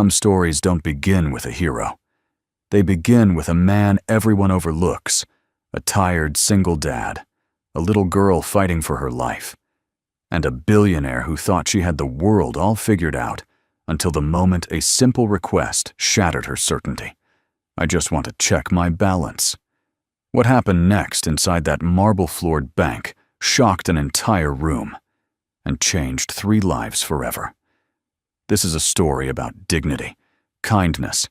Some stories don't begin with a hero. They begin with a man everyone overlooks, a tired single dad, a little girl fighting for her life, and a billionaire who thought she had the world all figured out until the moment a simple request shattered her certainty. I just want to check my balance. What happened next inside that marble-floored bank shocked an entire room and changed 3 lives forever. This is a story about dignity, kindness,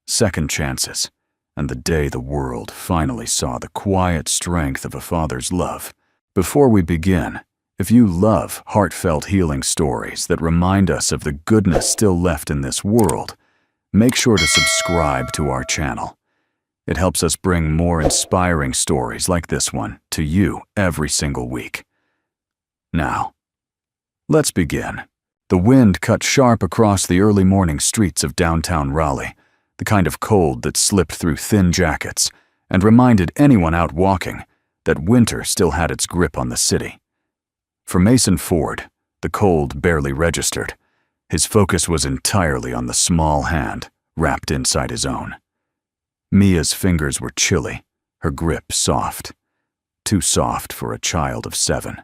second chances, and the day the world finally saw the quiet strength of a father's love. Before we begin, if you love heartfelt healing stories that remind us of the goodness still left in this world, make sure to subscribe to our channel. It helps us bring more inspiring stories like this one to you every single week. Now, let's begin. The wind cut sharp across the early morning streets of downtown Raleigh, the kind of cold that slipped through thin jackets and reminded anyone out walking that winter still had its grip on the city. For Mason Ford, the cold barely registered. His focus was entirely on the small hand wrapped inside his own. Mia's fingers were chilly, her grip soft. Too soft for a child of 7.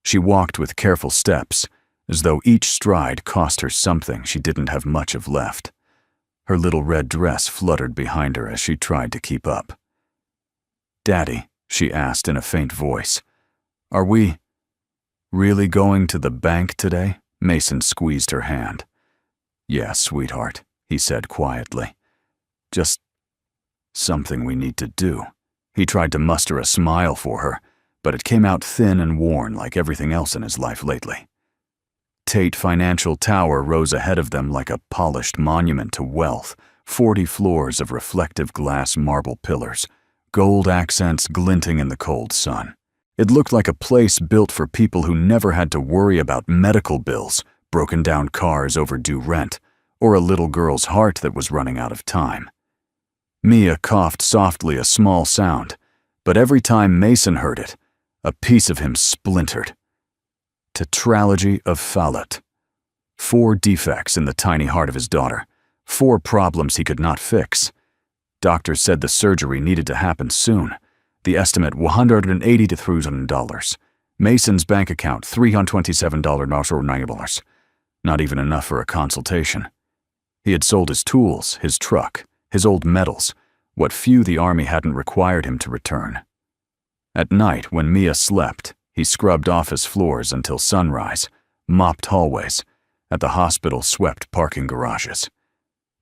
She walked with careful steps, as though each stride cost her something she didn't have much of left. Her little red dress fluttered behind her as she tried to keep up. "Daddy," she asked in a faint voice, "are we really going to the bank today?" Mason squeezed her hand. "Yes, sweetheart," he said quietly. "Just something we need to do." He tried to muster a smile for her, but it came out thin and worn like everything else in his life lately. Tate Financial Tower rose ahead of them like a polished monument to wealth, 40 floors of reflective glass marble pillars, gold accents glinting in the cold sun. It looked like a place built for people who never had to worry about medical bills, broken down cars overdue rent, or a little girl's heart that was running out of time. Mia coughed softly, a small sound, but every time Mason heard it, a piece of him splintered. Tetralogy of Fallot. 4 defects in the tiny heart of his daughter, 4 problems he could not fix. Doctors said the surgery needed to happen soon. The estimate $180 to $300. Mason's bank account $327.90. Not even enough for a consultation. He had sold his tools, his truck, his old medals, what few the army hadn't required him to return. At night, when Mia slept, he scrubbed office floors until sunrise, mopped hallways, at the hospital swept parking garages.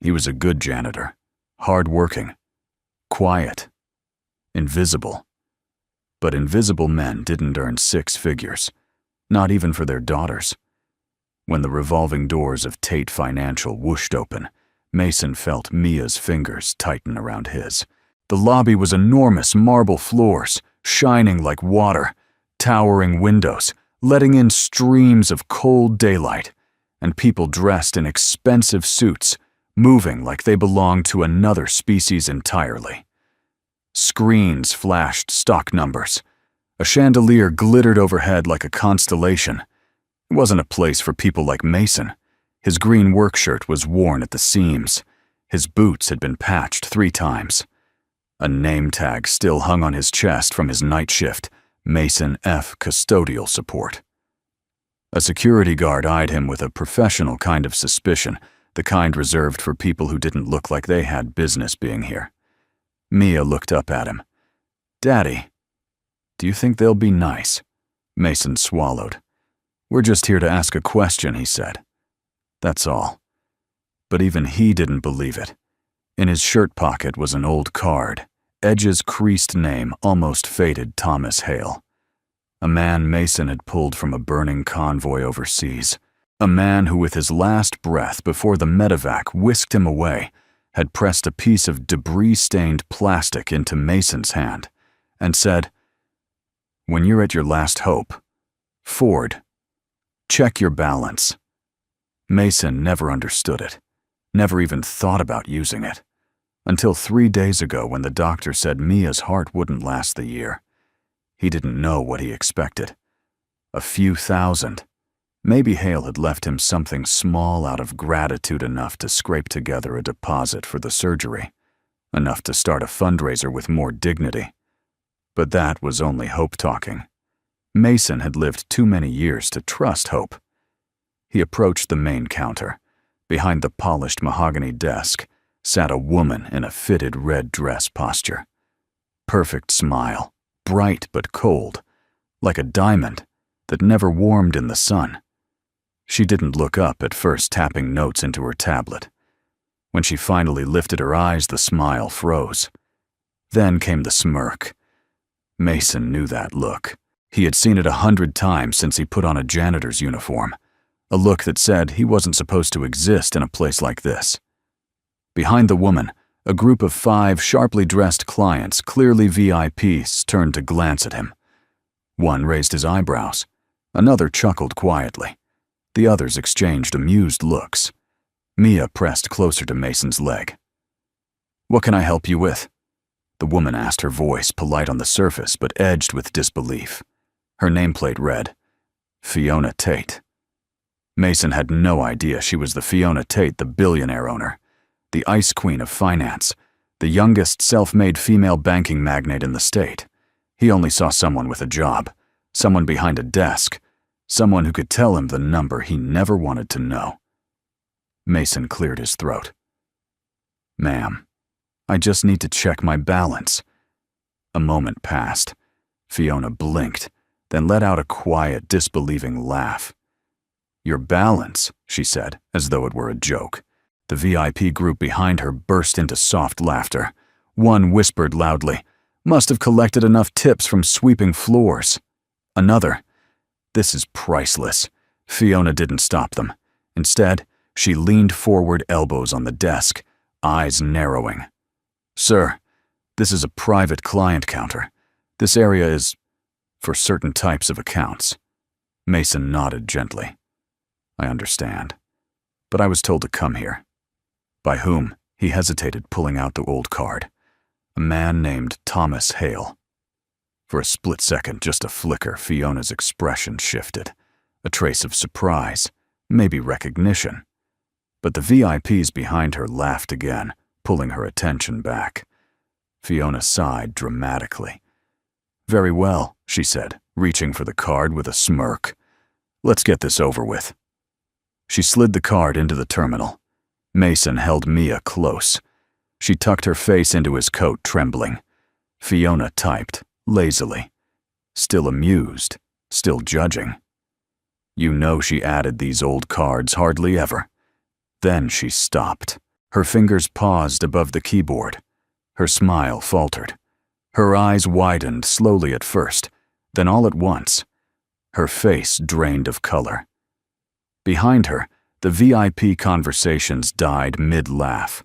He was a good janitor, hard-working, quiet, invisible. But invisible men didn't earn 6 figures, not even for their daughters. When the revolving doors of Tate Financial whooshed open, Mason felt Mia's fingers tighten around his. The lobby was enormous marble floors, shining like water, towering windows, letting in streams of cold daylight, and people dressed in expensive suits, moving like they belonged to another species entirely. Screens flashed stock numbers. A chandelier glittered overhead like a constellation. It wasn't a place for people like Mason. His green work shirt was worn at the seams. His boots had been patched 3 times. A name tag still hung on his chest from his night shift, Mason F. Custodial Support. A security guard eyed him with a professional kind of suspicion, the kind reserved for people who didn't look like they had business being here. Mia looked up at him. "Daddy, do you think they'll be nice?" Mason swallowed. "We're just here to ask a question," he said. "That's all." But even he didn't believe it. In his shirt pocket was an old card, Edge's creased name almost faded Thomas Hale. A man Mason had pulled from a burning convoy overseas. A man who with his last breath before the medevac whisked him away had pressed a piece of debris-stained plastic into Mason's hand and said, "When you're at your last hope, Ford, check your balance." Mason never understood it, never even thought about using it, until 3 days ago when the doctor said Mia's heart wouldn't last the year. He didn't know what he expected. A few thousand, Maybe Hale had left him something small out of gratitude, enough to scrape together a deposit for the surgery, enough to start a fundraiser with more dignity. But that was only Hope talking. Mason had lived too many years to trust Hope. He approached the main counter. Behind the polished mahogany desk sat a woman in a fitted red dress posture. Perfect smile, bright but cold, like a diamond that never warmed in the sun. She didn't look up at first, tapping notes into her tablet. When she finally lifted her eyes, the smile froze. Then came the smirk. Mason knew that look. He had seen it 100 times since he put on a janitor's uniform, a look that said he wasn't supposed to exist in a place like this. Behind the woman, a group of 5 sharply dressed clients, clearly VIPs, turned to glance at him. One raised his eyebrows. Another chuckled quietly. The others exchanged amused looks. Mia pressed closer to Mason's leg. "What can I help you with?" The woman asked, her voice polite on the surface but edged with disbelief. Her nameplate read, Fiona Tate. Mason had no idea she was the Fiona Tate, the billionaire owner, the ice queen of finance, the youngest self-made female banking magnate in the state. He only saw someone with a job, someone behind a desk, someone who could tell him the number he never wanted to know. Mason cleared his throat. "Ma'am, I just need to check my balance." A moment passed. Fiona blinked, then let out a quiet, disbelieving laugh. "Your balance," she said, as though it were a joke. The VIP group behind her burst into soft laughter. One whispered loudly, "Must have collected enough tips from sweeping floors." Another, "This is priceless." Fiona didn't stop them. Instead, she leaned forward, elbows on the desk, eyes narrowing. "Sir, this is a private client counter. This area is for certain types of accounts." Mason nodded gently. "I understand. But I was told to come here." "By whom?" He hesitated, pulling out the old card. "A man named Thomas Hale." For a split second, just a flicker, Fiona's expression shifted. A trace of surprise, maybe recognition. But the VIPs behind her laughed again, pulling her attention back. Fiona sighed dramatically. "Very well," she said, reaching for the card with a smirk. "Let's get this over with." She slid the card into the terminal. Mason held Mia close. She tucked her face into his coat, trembling. Fiona typed, lazily. Still amused, still judging. You know she added these old cards hardly ever. Then she stopped. Her fingers paused above the keyboard. Her smile faltered. Her eyes widened slowly at first, then all at once. Her face drained of color. Behind her, the VIP conversations died mid-laugh.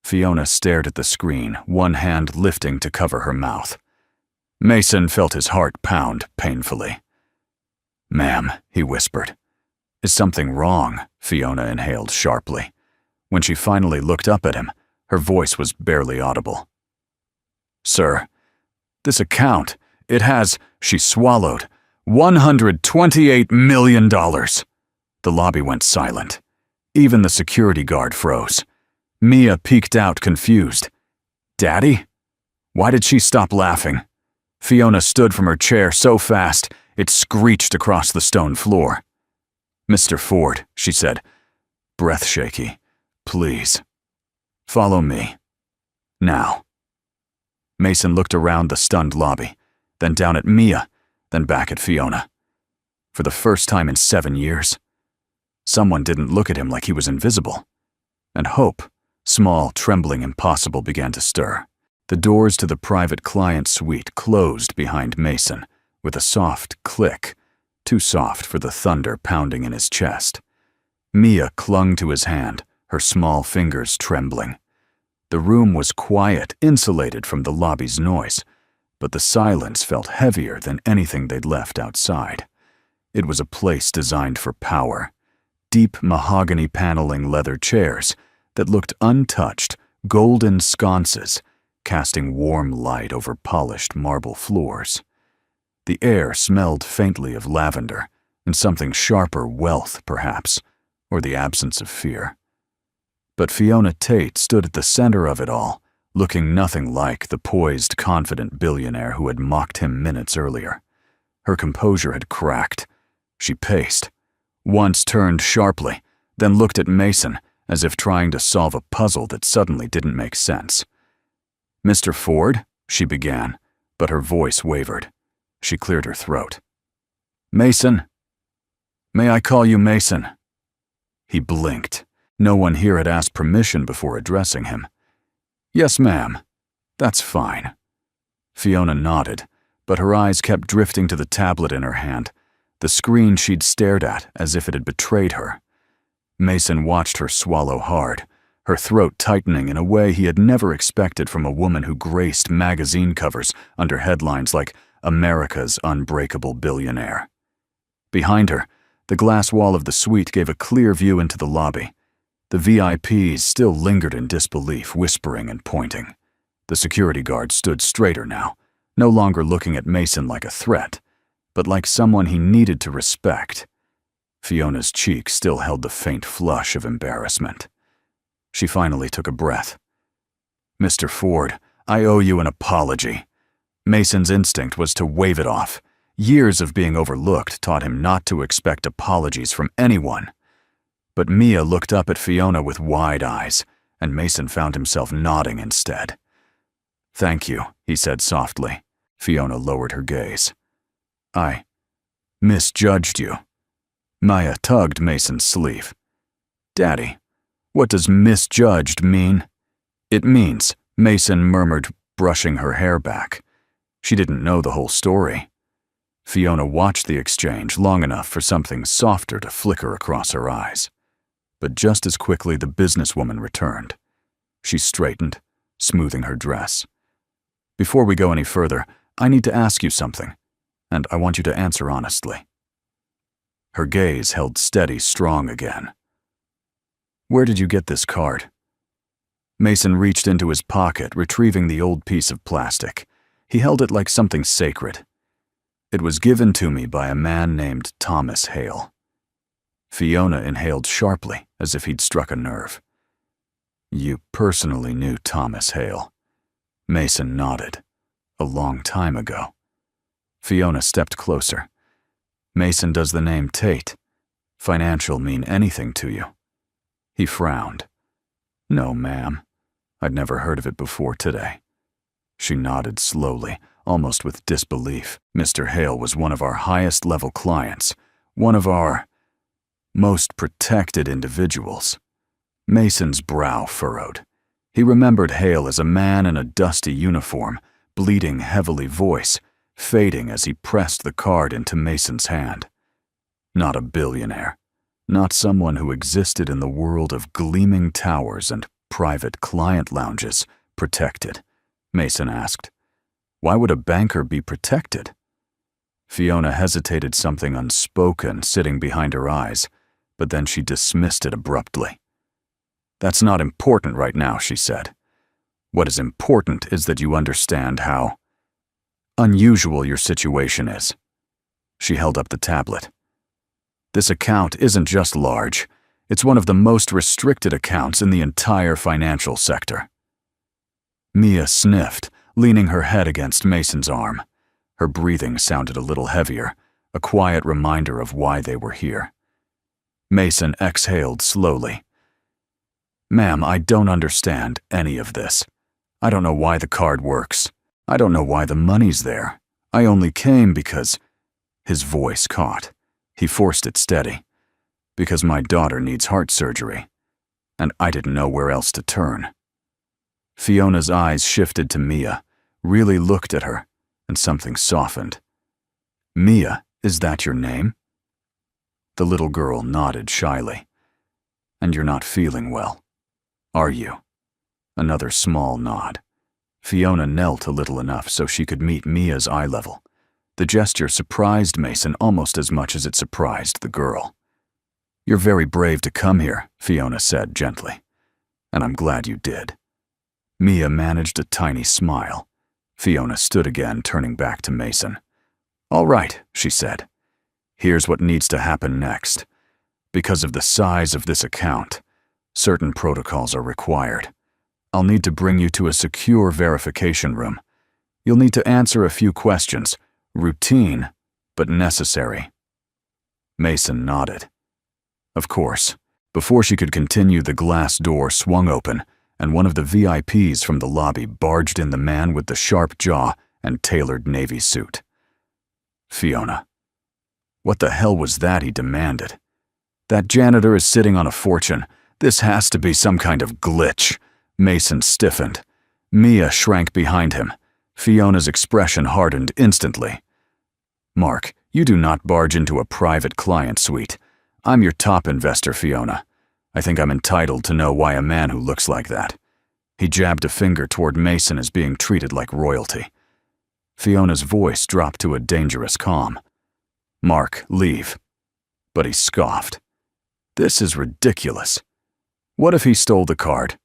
Fiona stared at the screen, one hand lifting to cover her mouth. Mason felt his heart pound painfully. "Ma'am," he whispered. "Is something wrong?" Fiona inhaled sharply. When she finally looked up at him, her voice was barely audible. "Sir, this account, it has," she swallowed, $128 million. The lobby went silent. Even the security guard froze. Mia peeked out, confused. "Daddy?" Why did she stop laughing? Fiona stood from her chair so fast, it screeched across the stone floor. "Mr. Ford," she said, breath shaky, "please, follow me. Now." Mason looked around the stunned lobby, then down at Mia, then back at Fiona. For the first time in 7 years, someone didn't look at him like he was invisible. And hope, small, trembling, impossible, began to stir. The doors to the private client suite closed behind Mason with a soft click, too soft for the thunder pounding in his chest. Mia clung to his hand, her small fingers trembling. The room was quiet, insulated from the lobby's noise, but the silence felt heavier than anything they'd left outside. It was a place designed for power. Deep mahogany paneling leather chairs that looked untouched, golden sconces, casting warm light over polished marble floors. The air smelled faintly of lavender, and something sharper, wealth, perhaps, or the absence of fear. But Fiona Tate stood at the center of it all, looking nothing like the poised, confident billionaire who had mocked him minutes earlier. Her composure had cracked. She paced, once turned sharply, then looked at Mason as if trying to solve a puzzle that suddenly didn't make sense. "Mr. Ford?" she began, but her voice wavered. She cleared her throat. "Mason? May I call you Mason?" He blinked. No one here had asked permission before addressing him. "Yes, ma'am. That's fine." Fiona nodded, but her eyes kept drifting to the tablet in her hand, the screen she'd stared at as if it had betrayed her. Mason watched her swallow hard, her throat tightening in a way he had never expected from a woman who graced magazine covers under headlines like America's Unbreakable Billionaire. Behind her, the glass wall of the suite gave a clear view into the lobby. The VIPs still lingered in disbelief, whispering and pointing. The security guard stood straighter now, no longer looking at Mason like a threat, but like someone he needed to respect. Fiona's cheek still held the faint flush of embarrassment. She finally took a breath. "Mr. Ford, I owe you an apology." Mason's instinct was to wave it off. Years of being overlooked taught him not to expect apologies from anyone. But Mia looked up at Fiona with wide eyes, and Mason found himself nodding instead. "Thank you," he said softly. Fiona lowered her gaze. "I misjudged you." Maya tugged Mason's sleeve. "Daddy, what does misjudged mean?" "It means," Mason murmured, brushing her hair back. She didn't know the whole story. Fiona watched the exchange long enough for something softer to flicker across her eyes. But just as quickly the businesswoman returned. She straightened, smoothing her dress. "Before we go any further, I need to ask you something, and I want you to answer honestly." Her gaze held steady, strong again. "Where did you get this card?" Mason reached into his pocket, retrieving the old piece of plastic. He held it like something sacred. "It was given to me by a man named Thomas Hale." Fiona inhaled sharply, as if he'd struck a nerve. "You personally knew Thomas Hale?" Mason nodded. "A long time ago." Fiona stepped closer. "Mason, does the name Tate, financial, mean anything to you?" He frowned. "No, ma'am. I'd never heard of it before today." She nodded slowly, almost with disbelief. "Mr. Hale was one of our highest-level clients, one of our most protected individuals." Mason's brow furrowed. He remembered Hale as a man in a dusty uniform, bleeding heavily voice, fading as he pressed the card into Mason's hand. Not a billionaire. Not someone who existed in the world of gleaming towers and private client lounges, protected. Mason asked, "Why would a banker be protected?" Fiona hesitated, something unspoken sitting behind her eyes, but then she dismissed it abruptly. "That's not important right now," she said. "What is important is that you understand how unusual your situation is." She held up the tablet. "This account isn't just large. It's one of the most restricted accounts in the entire financial sector." Mia sniffed, leaning her head against Mason's arm. Her breathing sounded a little heavier, a quiet reminder of why they were here. Mason exhaled slowly. "Ma'am, I don't understand any of this. I don't know why the card works. I don't know why the money's there. I only came because—" His voice caught. He forced it steady. "Because my daughter needs heart surgery, and I didn't know where else to turn." Fiona's eyes shifted to Mia, really looked at her, and something softened. "Mia, is that your name?" The little girl nodded shyly. "And you're not feeling well, are you?" Another small nod. Fiona knelt a little enough so she could meet Mia's eye level. The gesture surprised Mason almost as much as it surprised the girl. "You're very brave to come here," Fiona said gently. "And I'm glad you did." Mia managed a tiny smile. Fiona stood again, turning back to Mason. "All right," she said. Here's what needs to happen next. Because of the size of this account, certain protocols are required. I'll need to bring you to a secure verification room. You'll need to answer a few questions, routine, but necessary. Mason nodded. Of course. Before she could continue, the glass door swung open, and one of the VIPs from the lobby barged in, the man with the sharp jaw and tailored navy suit. Fiona. What the hell was that? He demanded. That janitor is sitting on a fortune. This has to be some kind of glitch. Mason stiffened. Mia shrank behind him. Fiona's expression hardened instantly. Mark, you do not barge into a private client suite. I'm your top investor, Fiona. I think I'm entitled to know why a man who looks like that. He jabbed a finger toward Mason as being treated like royalty. Fiona's voice dropped to a dangerous calm. Mark, leave. But he scoffed. This is ridiculous. What if he stole the card?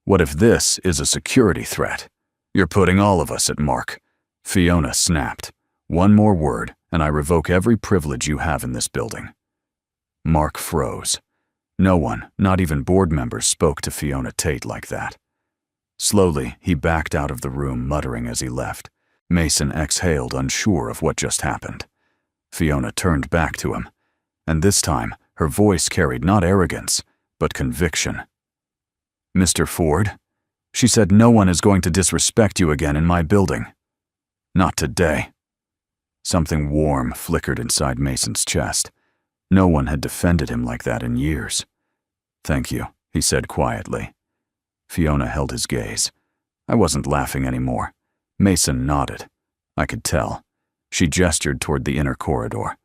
What if this is a security threat? You're putting all of us at Mark. Fiona snapped. One more word, and I revoke every privilege you have in this building. Mark froze. No one, not even board members, spoke to Fiona Tate like that. Slowly, he backed out of the room, muttering as he left. Mason exhaled, unsure of what just happened. Fiona turned back to him, and this time, her voice carried not arrogance, but conviction. Mr. Ford, she said, no one is going to disrespect you again in my building. Not today. Something warm flickered inside Mason's chest. No one had defended him like that in years. Thank you, he said quietly. Fiona held his gaze. I wasn't laughing anymore. Mason nodded. I could tell. She gestured toward the inner corridor.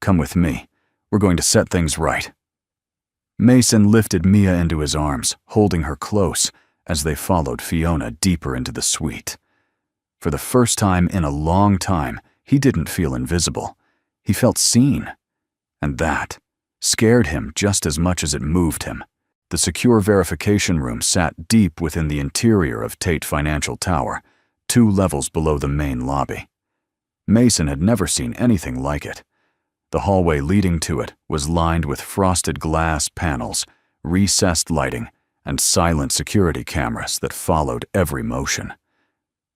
Come with me. We're going to set things right. Mason lifted Mia into his arms, holding her close as they followed Fiona deeper into the suite. For the first time in a long time, he didn't feel invisible. He felt seen. And that scared him just as much as it moved him. The secure verification room sat deep within the interior of Tate Financial Tower, 2 levels below the main lobby. Mason had never seen anything like it. The hallway leading to it was lined with frosted glass panels, recessed lighting, and silent security cameras that followed every motion.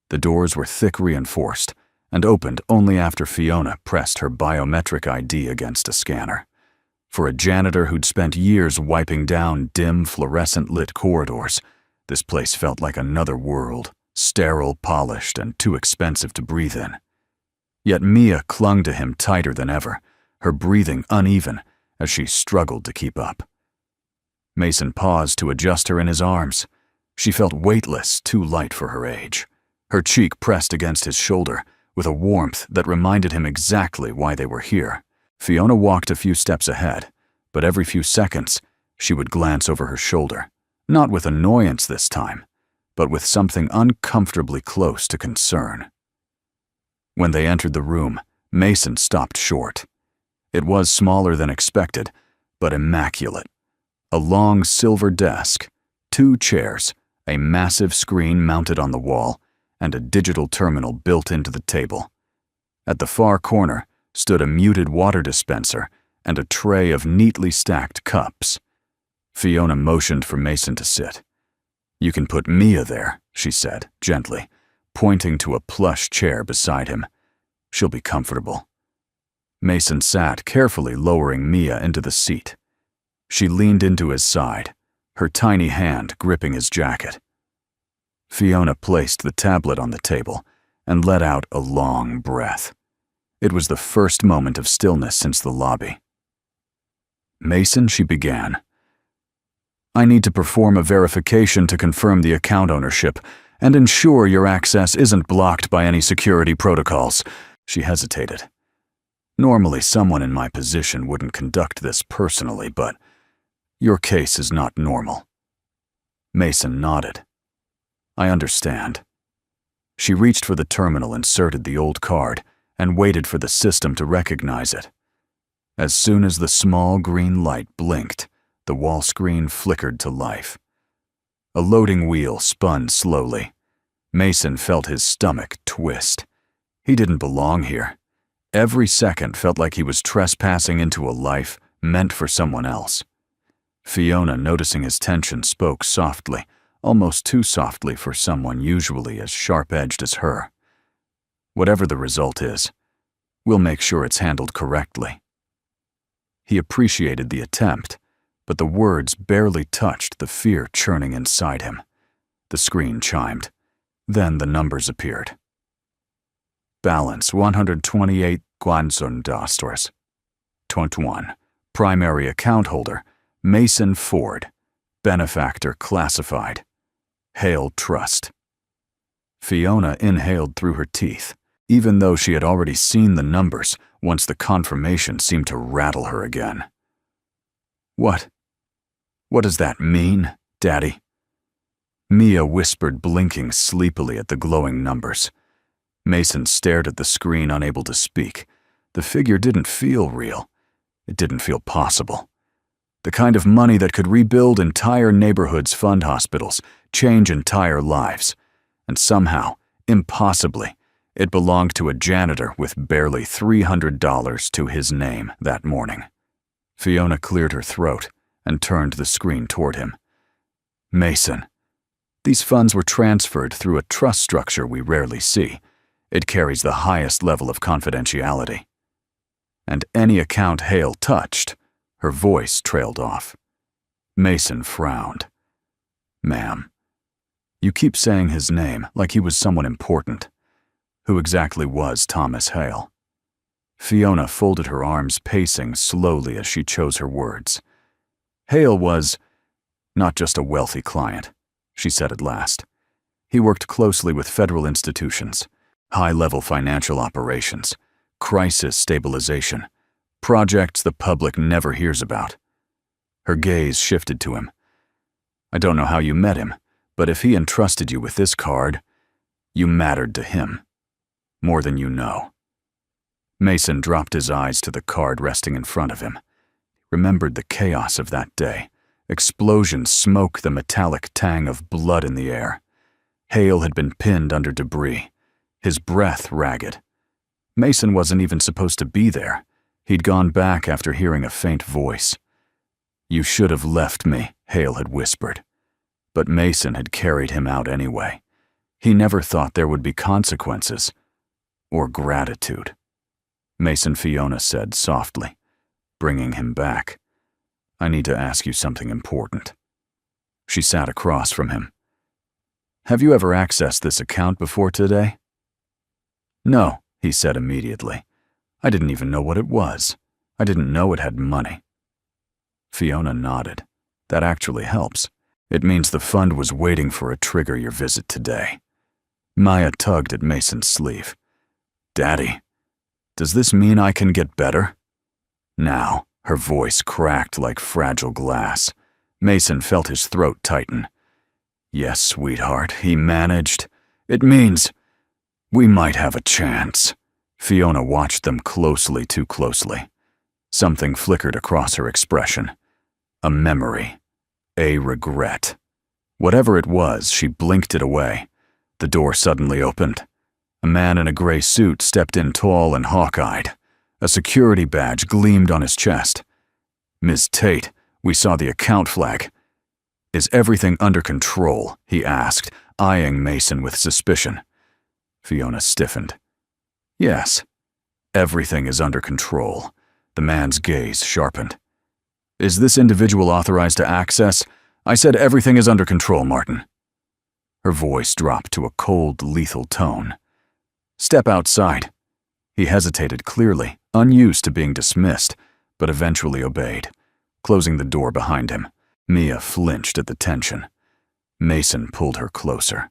The doors were thick reinforced and opened only after Fiona pressed her biometric ID against a scanner. For a janitor who'd spent years wiping down dim, fluorescent-lit corridors, this place felt like another world, sterile, polished, and too expensive to breathe in. Yet Mia clung to him tighter than ever, her breathing uneven as she struggled to keep up. Mason paused to adjust her in his arms. She felt weightless, too light for her age. Her cheek pressed against his shoulder, with a warmth that reminded him exactly why they were here. Fiona walked a few steps ahead, but every few seconds, she would glance over her shoulder, not with annoyance this time, but with something uncomfortably close to concern. When they entered the room, Mason stopped short. It was smaller than expected, but immaculate. A long silver desk, 2 chairs, a massive screen mounted on the wall, and a digital terminal built into the table. At the far corner stood a muted water dispenser and a tray of neatly stacked cups. Fiona motioned for Mason to sit. You can put Mia there, she said, gently, pointing to a plush chair beside him. She'll be comfortable. Mason sat, carefully lowering Mia into the seat. She leaned into his side, her tiny hand gripping his jacket. Fiona placed the tablet on the table and let out a long breath. It was the first moment of stillness since the lobby. Mason, she began. I need to perform a verification to confirm the account ownership and ensure your access isn't blocked by any security protocols. She hesitated. Normally, someone in my position wouldn't conduct this personally, but your case is not normal. Mason nodded. I understand. She reached for the terminal, inserted the old card, and waited for the system to recognize it. As soon as the small green light blinked, the wall screen flickered to life. A loading wheel spun slowly. Mason felt his stomach twist. He didn't belong here. Every second felt like he was trespassing into a life meant for someone else. Fiona, noticing his tension, spoke softly, almost too softly for someone usually as sharp-edged as her. "Whatever the result is, we'll make sure it's handled correctly." He appreciated the attempt, but the words barely touched the fear churning inside him. The screen chimed. Then the numbers appeared. Balance 128 Janitor'S. 21. Primary account holder Mason Ford. Benefactor classified. Hale Trust. Fiona inhaled through her teeth. Even though she had already seen the numbers, once the confirmation seemed to rattle her again. What does that mean, Daddy?" Mia whispered, blinking sleepily at the glowing numbers. Mason stared at the screen, unable to speak. The figure didn't feel real. It didn't feel possible. The kind of money that could rebuild entire neighborhoods, fund hospitals, change entire lives. And somehow, impossibly, it belonged to a janitor with barely $300 to his name that morning. Fiona cleared her throat and turned the screen toward him. "Mason, these funds were transferred through a trust structure we rarely see. It carries the highest level of confidentiality. And any account Hale touched," her voice trailed off. Mason frowned. "Ma'am, you keep saying his name like he was someone important. Who exactly was Thomas Hale?" Fiona folded her arms, pacing slowly as she chose her words. "Hale was not just a wealthy client," she said at last. "He worked closely with federal institutions, high-level financial operations, crisis stabilization, projects the public never hears about." Her gaze shifted to him. "I don't know how you met him, but if he entrusted you with this card, you mattered to him. More than you know." Mason dropped his eyes to the card resting in front of him. Remembered the chaos of that day. Explosion, smoke, the metallic tang of blood in the air. Hale had been pinned under debris, his breath ragged. Mason wasn't even supposed to be there. He'd gone back after hearing a faint voice. "You should have left me," Hale had whispered. But Mason had carried him out anyway. He never thought there would be consequences. Or gratitude. Mason, Fiona said softly, bringing him back. "I need to ask you something important." She sat across from him. "Have you ever accessed this account before today?" "No," he said immediately. "I didn't even know what it was. I didn't know it had money." Fiona nodded. "That actually helps. It means the fund was waiting for a trigger your visit today." Maya tugged at Mason's sleeve. "Daddy, does this mean I can get better?" Now, her voice cracked like fragile glass. Mason felt his throat tighten. "Yes, sweetheart," he managed. "It means we might have a chance." Fiona watched them closely, too closely. Something flickered across her expression. A memory. A regret. Whatever it was, she blinked it away. The door suddenly opened. A man in a gray suit stepped in, tall and hawk-eyed. A security badge gleamed on his chest. "Ms. Tate, we saw the account flag." "Is everything under control?" he asked, eyeing Mason with suspicion. Fiona stiffened. "Yes, everything is under control." The man's gaze sharpened. "Is this individual authorized to access?" "I said everything is under control, Martin." Her voice dropped to a cold, lethal tone. "Step outside." He hesitated, clearly unused to being dismissed, but eventually obeyed, closing the door behind him. Mia flinched at the tension. Mason pulled her closer.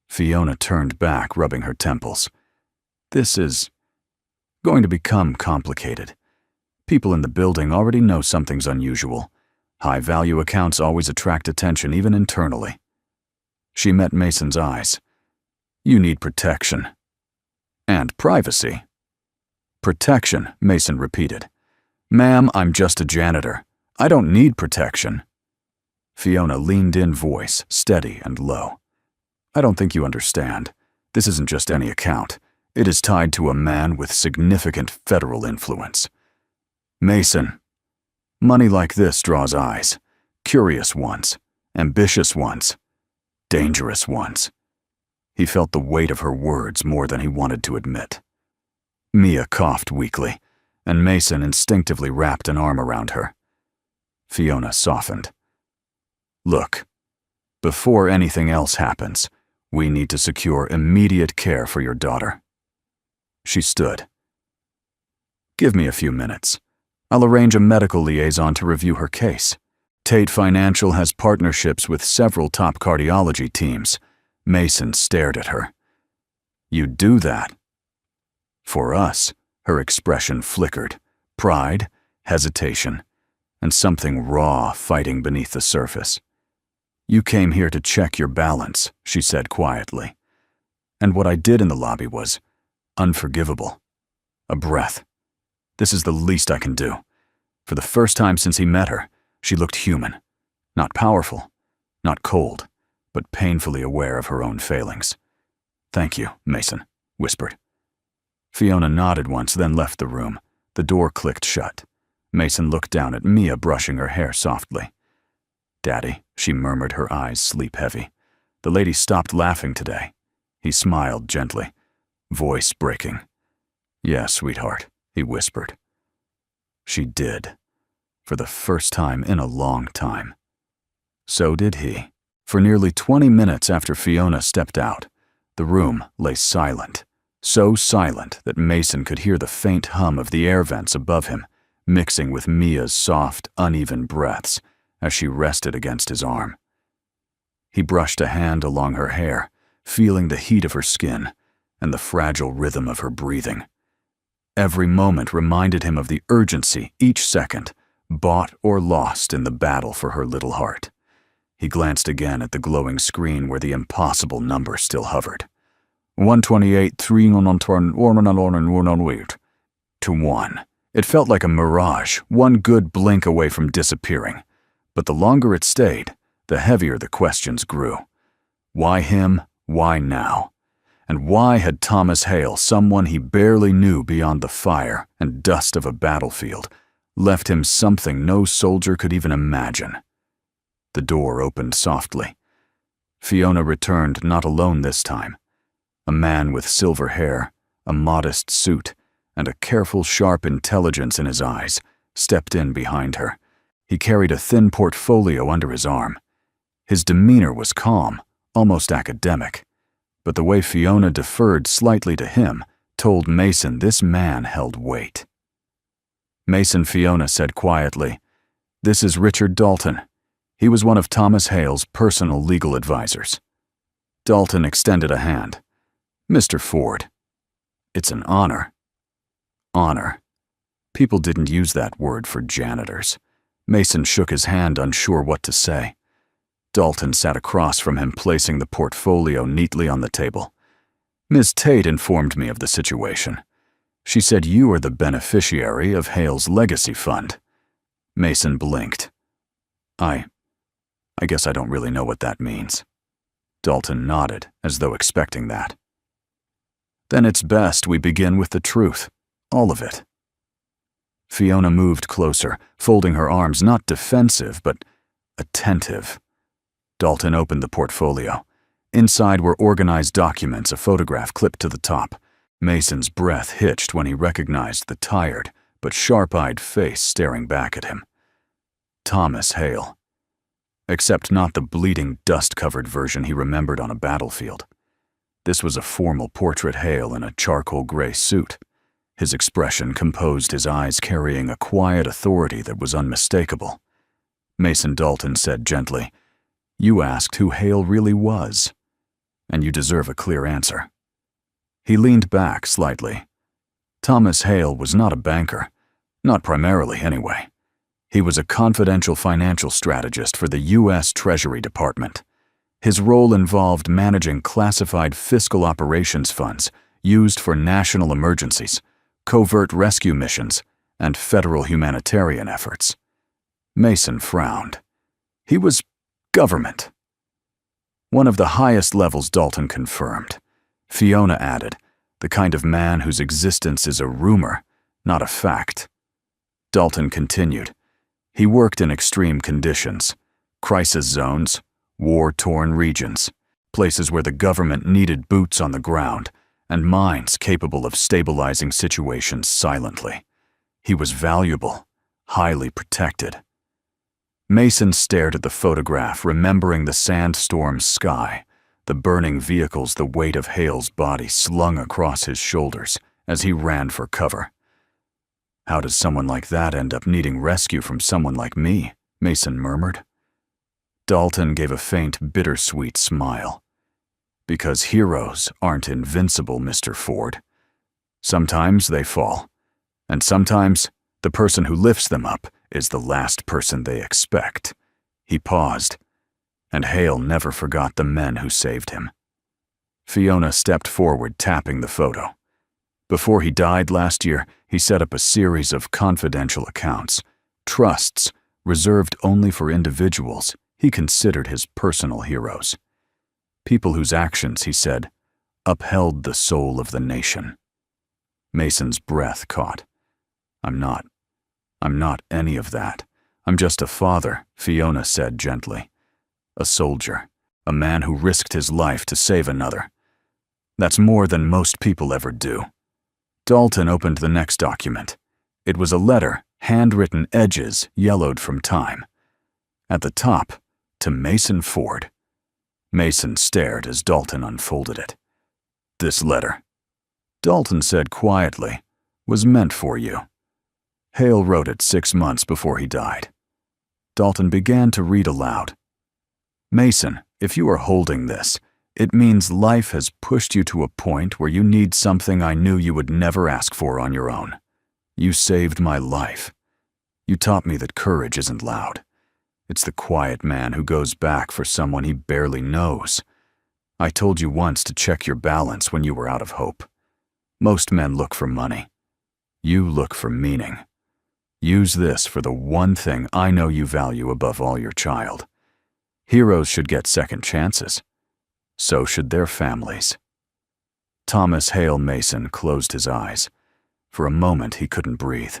Fiona turned back, rubbing her temples. "This is going to become complicated. People in the building already know something's unusual. High-value accounts always attract attention, even internally." She met Mason's eyes. "You need protection." "And privacy." "Protection," Mason repeated. "Ma'am, I'm just a janitor. I don't need protection." Fiona leaned in, voice steady and low. "I don't think you understand. This isn't just any account. It is tied to a man with significant federal influence. Mason, money like this draws eyes, curious ones, ambitious ones, dangerous ones. He felt the weight of her words more than he wanted to admit. Mia coughed weakly, and Mason instinctively wrapped an arm around her. Fiona softened. Look, before anything else happens, we need to secure immediate care for your daughter. She stood. Give me a few minutes. I'll arrange a medical liaison to review her case. Tate Financial has partnerships with several top cardiology teams. Mason stared at her. You'd do that? For us, her expression flickered. Pride, hesitation, and something raw fighting beneath the surface. You came here to check your balance, she said quietly. And what I did in the lobby was unforgivable. A breath. This is the least I can do. For the first time since he met her, she looked human. Not powerful, not cold, but painfully aware of her own failings. Thank you, Mason whispered. Fiona nodded once, then left the room. The door clicked shut. Mason looked down at Mia brushing her hair softly. Daddy, she murmured, her eyes sleep-heavy. The lady stopped laughing today. He smiled gently, voice breaking. Yes, sweetheart, he whispered. She did, for the first time in a long time. So did he. For nearly 20 minutes after Fiona stepped out, the room lay silent, so silent that Mason could hear the faint hum of the air vents above him, mixing with Mia's soft, uneven breaths as she rested against his arm. He brushed a hand along her hair, feeling the heat of her skin and the fragile rhythm of her breathing. Every moment reminded him of the urgency each second, bought or lost in the battle for her little heart. He glanced again at the glowing screen where the impossible number still hovered. 128, 3 to 1. It felt like a mirage, one good blink away from disappearing. But the longer it stayed, the heavier the questions grew. Why him? Why now? And why had Thomas Hale, someone he barely knew beyond the fire and dust of a battlefield, left him something no soldier could even imagine? The door opened softly. Fiona returned, not alone this time. A man with silver hair, a modest suit, and a careful, sharp intelligence in his eyes stepped in behind her. He carried a thin portfolio under his arm. His demeanor was calm, almost academic, but the way Fiona deferred slightly to him told Mason this man held weight. Mason, Fiona said quietly, "This is Richard Dalton." He was one of Thomas Hale's personal legal advisors. Dalton extended a hand. "Mr. Ford." "It's an honor." Honor. People didn't use that word for janitors. Mason shook his hand, unsure what to say. Dalton sat across from him, placing the portfolio neatly on the table. "Ms. Tate informed me of the situation. She said you are the beneficiary of Hale's legacy fund." Mason blinked. I guess I don't really know what that means." Dalton nodded, as though expecting that. "Then it's best we begin with the truth. All of it." Fiona moved closer, folding her arms, not defensive, but attentive. Dalton opened the portfolio. Inside were organized documents, a photograph clipped to the top. Mason's breath hitched when he recognized the tired but sharp-eyed face staring back at him. Thomas Hale. Except not the bleeding, dust-covered version he remembered on a battlefield. This was a formal portrait Hale in a charcoal gray suit. His expression composed, his eyes carrying a quiet authority that was unmistakable. Mason Dalton said gently, "You asked who Hale really was, and you deserve a clear answer." He leaned back slightly. Thomas Hale was not a banker, not primarily anyway. He was a confidential financial strategist for the U.S. Treasury Department. His role involved managing classified fiscal operations funds used for national emergencies, covert rescue missions, and federal humanitarian efforts. Mason frowned. He was government. One of the highest levels, Dalton confirmed. Fiona added, The kind of man whose existence is a rumor, not a fact. Dalton continued. He worked in extreme conditions, crisis zones, war-torn regions, places where the government needed boots on the ground and minds capable of stabilizing situations silently. He was valuable, highly protected. Mason stared at the photograph, remembering the sandstorm sky, the burning vehicles, the weight of Hale's body slung across his shoulders as he ran for cover. "How does someone like that end up needing rescue from someone like me?" Mason murmured. Dalton gave a faint, bittersweet smile. "Because heroes aren't invincible, Mr. Ford. Sometimes they fall, and sometimes the person who lifts them up is the last person they expect." He paused, and Hale never forgot the men who saved him. Fiona stepped forward, tapping the photo. Before he died last year, he set up a series of confidential accounts, trusts reserved only for individuals he considered his personal heroes. People whose actions, he said, upheld the soul of the nation. Mason's breath caught. I'm not any of that. I'm just a father," Fiona said gently. "A soldier, a man who risked his life to save another. That's more than most people ever do." Dalton opened the next document. It was a letter, handwritten, edges yellowed from time. At the top, to Mason Ford. Mason stared as Dalton unfolded it. "This letter," Dalton said quietly, "was meant for you. Hale wrote it 6 months before he died." Dalton began to read aloud. "Mason, if you are holding this, it means life has pushed you to a point where you need something I knew you would never ask for on your own. You saved my life. You taught me that courage isn't loud. It's the quiet man who goes back for someone he barely knows. I told you once to check your balance when you were out of hope. Most men look for money. You look for meaning. Use this for the one thing I know you value above all, your child. Heroes should get second chances. So should their families." Thomas Hale Mason closed his eyes. For a moment he couldn't breathe.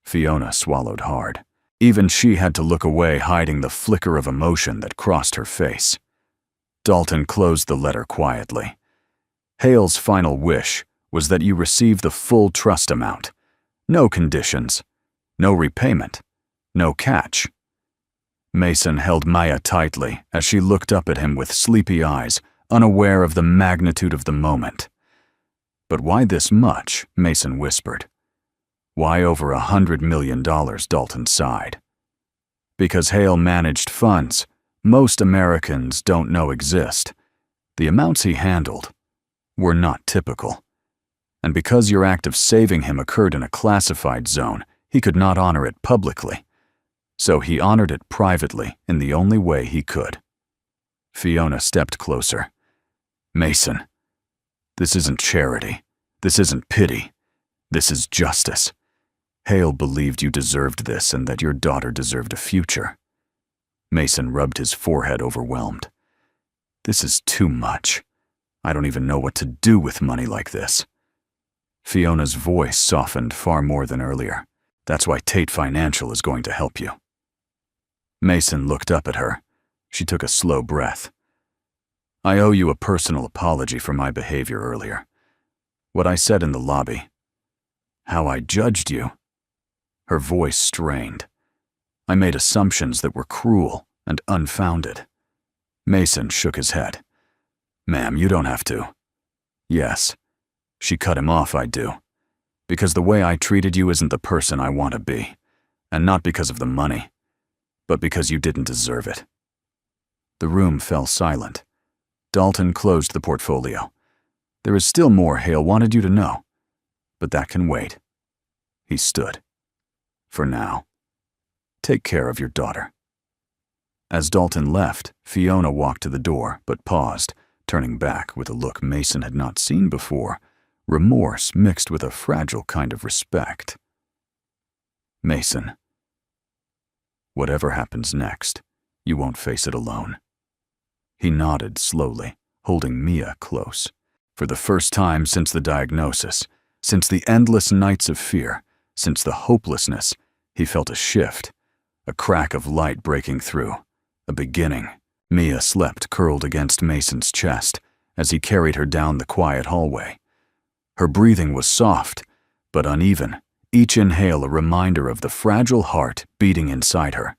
Fiona swallowed hard. Even she had to look away, hiding the flicker of emotion that crossed her face. Dalton closed the letter quietly. "Hale's final wish was that you receive the full trust amount. No conditions, no repayment, no catch." Mason held Maya tightly as she looked up at him with sleepy eyes, unaware of the magnitude of the moment. "But why this much?" Mason whispered. "Why over $100 million, Dalton sighed. "Because Hale managed funds most Americans don't know exist. The amounts he handled were not typical. And because your act of saving him occurred in a classified zone, he could not honor it publicly. So he honored it privately in the only way he could." Fiona stepped closer. "Mason, this isn't charity. This isn't pity. This is justice. Hale believed you deserved this and that your daughter deserved a future." Mason rubbed his forehead, overwhelmed. "This is too much. I don't even know what to do with money like this." Fiona's voice softened far more than earlier. "That's why Tate Financial is going to help you." Mason looked up at her. She took a slow breath. "I owe you a personal apology for my behavior earlier. What I said in the lobby. How I judged you." Her voice strained. "I made assumptions that were cruel and unfounded." Mason shook his head. "Ma'am, you don't have to." "Yes." She cut him off. "I do. Because the way I treated you isn't the person I want to be. And not because of the money, but because you didn't deserve it." The room fell silent. Dalton closed the portfolio. "There is still more Hale wanted you to know, but that can wait." He stood. "For now, take care of your daughter." As Dalton left, Fiona walked to the door, but paused, turning back with a look Mason had not seen before, remorse mixed with a fragile kind of respect. "Mason, whatever happens next, you won't face it alone." He nodded slowly, holding Mia close. For the first time since the diagnosis, since the endless nights of fear, since the hopelessness, he felt a shift, a crack of light breaking through, a beginning. Mia slept curled against Mason's chest as he carried her down the quiet hallway. Her breathing was soft, but uneven, each inhale a reminder of the fragile heart beating inside her.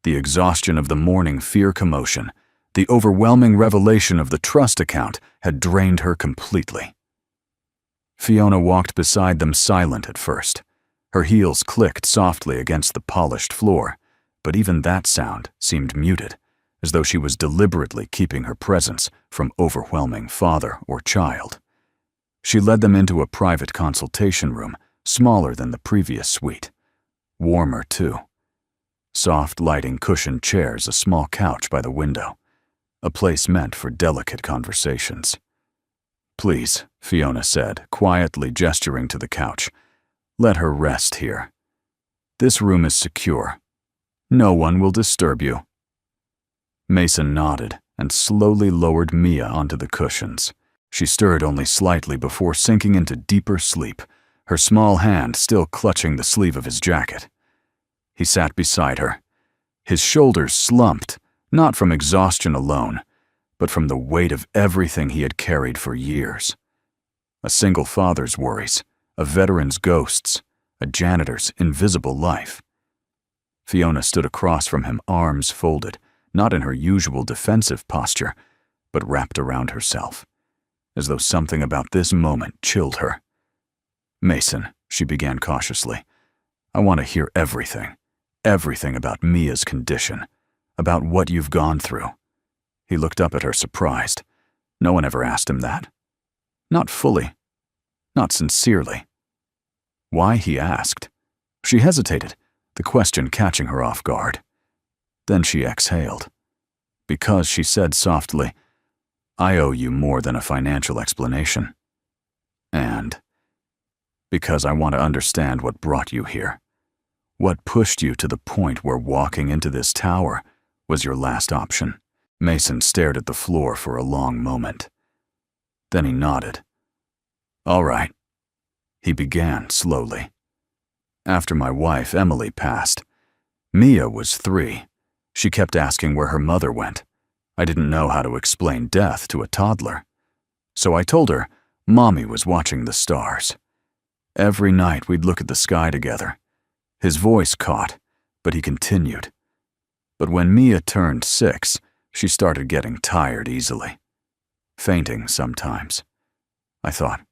The exhaustion of the morning fear commotion, the overwhelming revelation of the trust account had drained her completely. Fiona walked beside them silent at first. Her heels clicked softly against the polished floor, but even that sound seemed muted, as though she was deliberately keeping her presence from overwhelming father or child. She led them into a private consultation room, smaller than the previous suite. Warmer, too. Soft lighting cushioned chairs, a small couch by the window. A place meant for delicate conversations. "Please," Fiona said, quietly gesturing to the couch. "Let her rest here. This room is secure. No one will disturb you." Mason nodded and slowly lowered Mia onto the cushions. She stirred only slightly before sinking into deeper sleep, her small hand still clutching the sleeve of his jacket. He sat beside her. His shoulders slumped, not from exhaustion alone, but from the weight of everything he had carried for years. A single father's worries, a veteran's ghosts, a janitor's invisible life. Fiona stood across from him, arms folded, not in her usual defensive posture, but wrapped around herself, as though something about this moment chilled her. "Mason," she began cautiously, "I want to hear everything. Everything about Mia's condition, about what you've gone through." He looked up at her, surprised. No one ever asked him that. Not fully. Not sincerely. Why, he asked. She hesitated, the question catching her off guard. Then she exhaled. "Because," she said softly, "I owe you more than a financial explanation. And because I want to understand what brought you here. What pushed you to the point where walking into this tower was your last option." Mason stared at the floor for a long moment. Then he nodded. "All right," he began slowly. "After my wife, Emily, passed, Mia was 3. She kept asking where her mother went. I didn't know how to explain death to a toddler. So I told her Mommy was watching the stars. Every night we'd look at the sky together." His voice caught, but he continued. "But when Mia turned 6, she started getting tired easily. Fainting sometimes. I thought,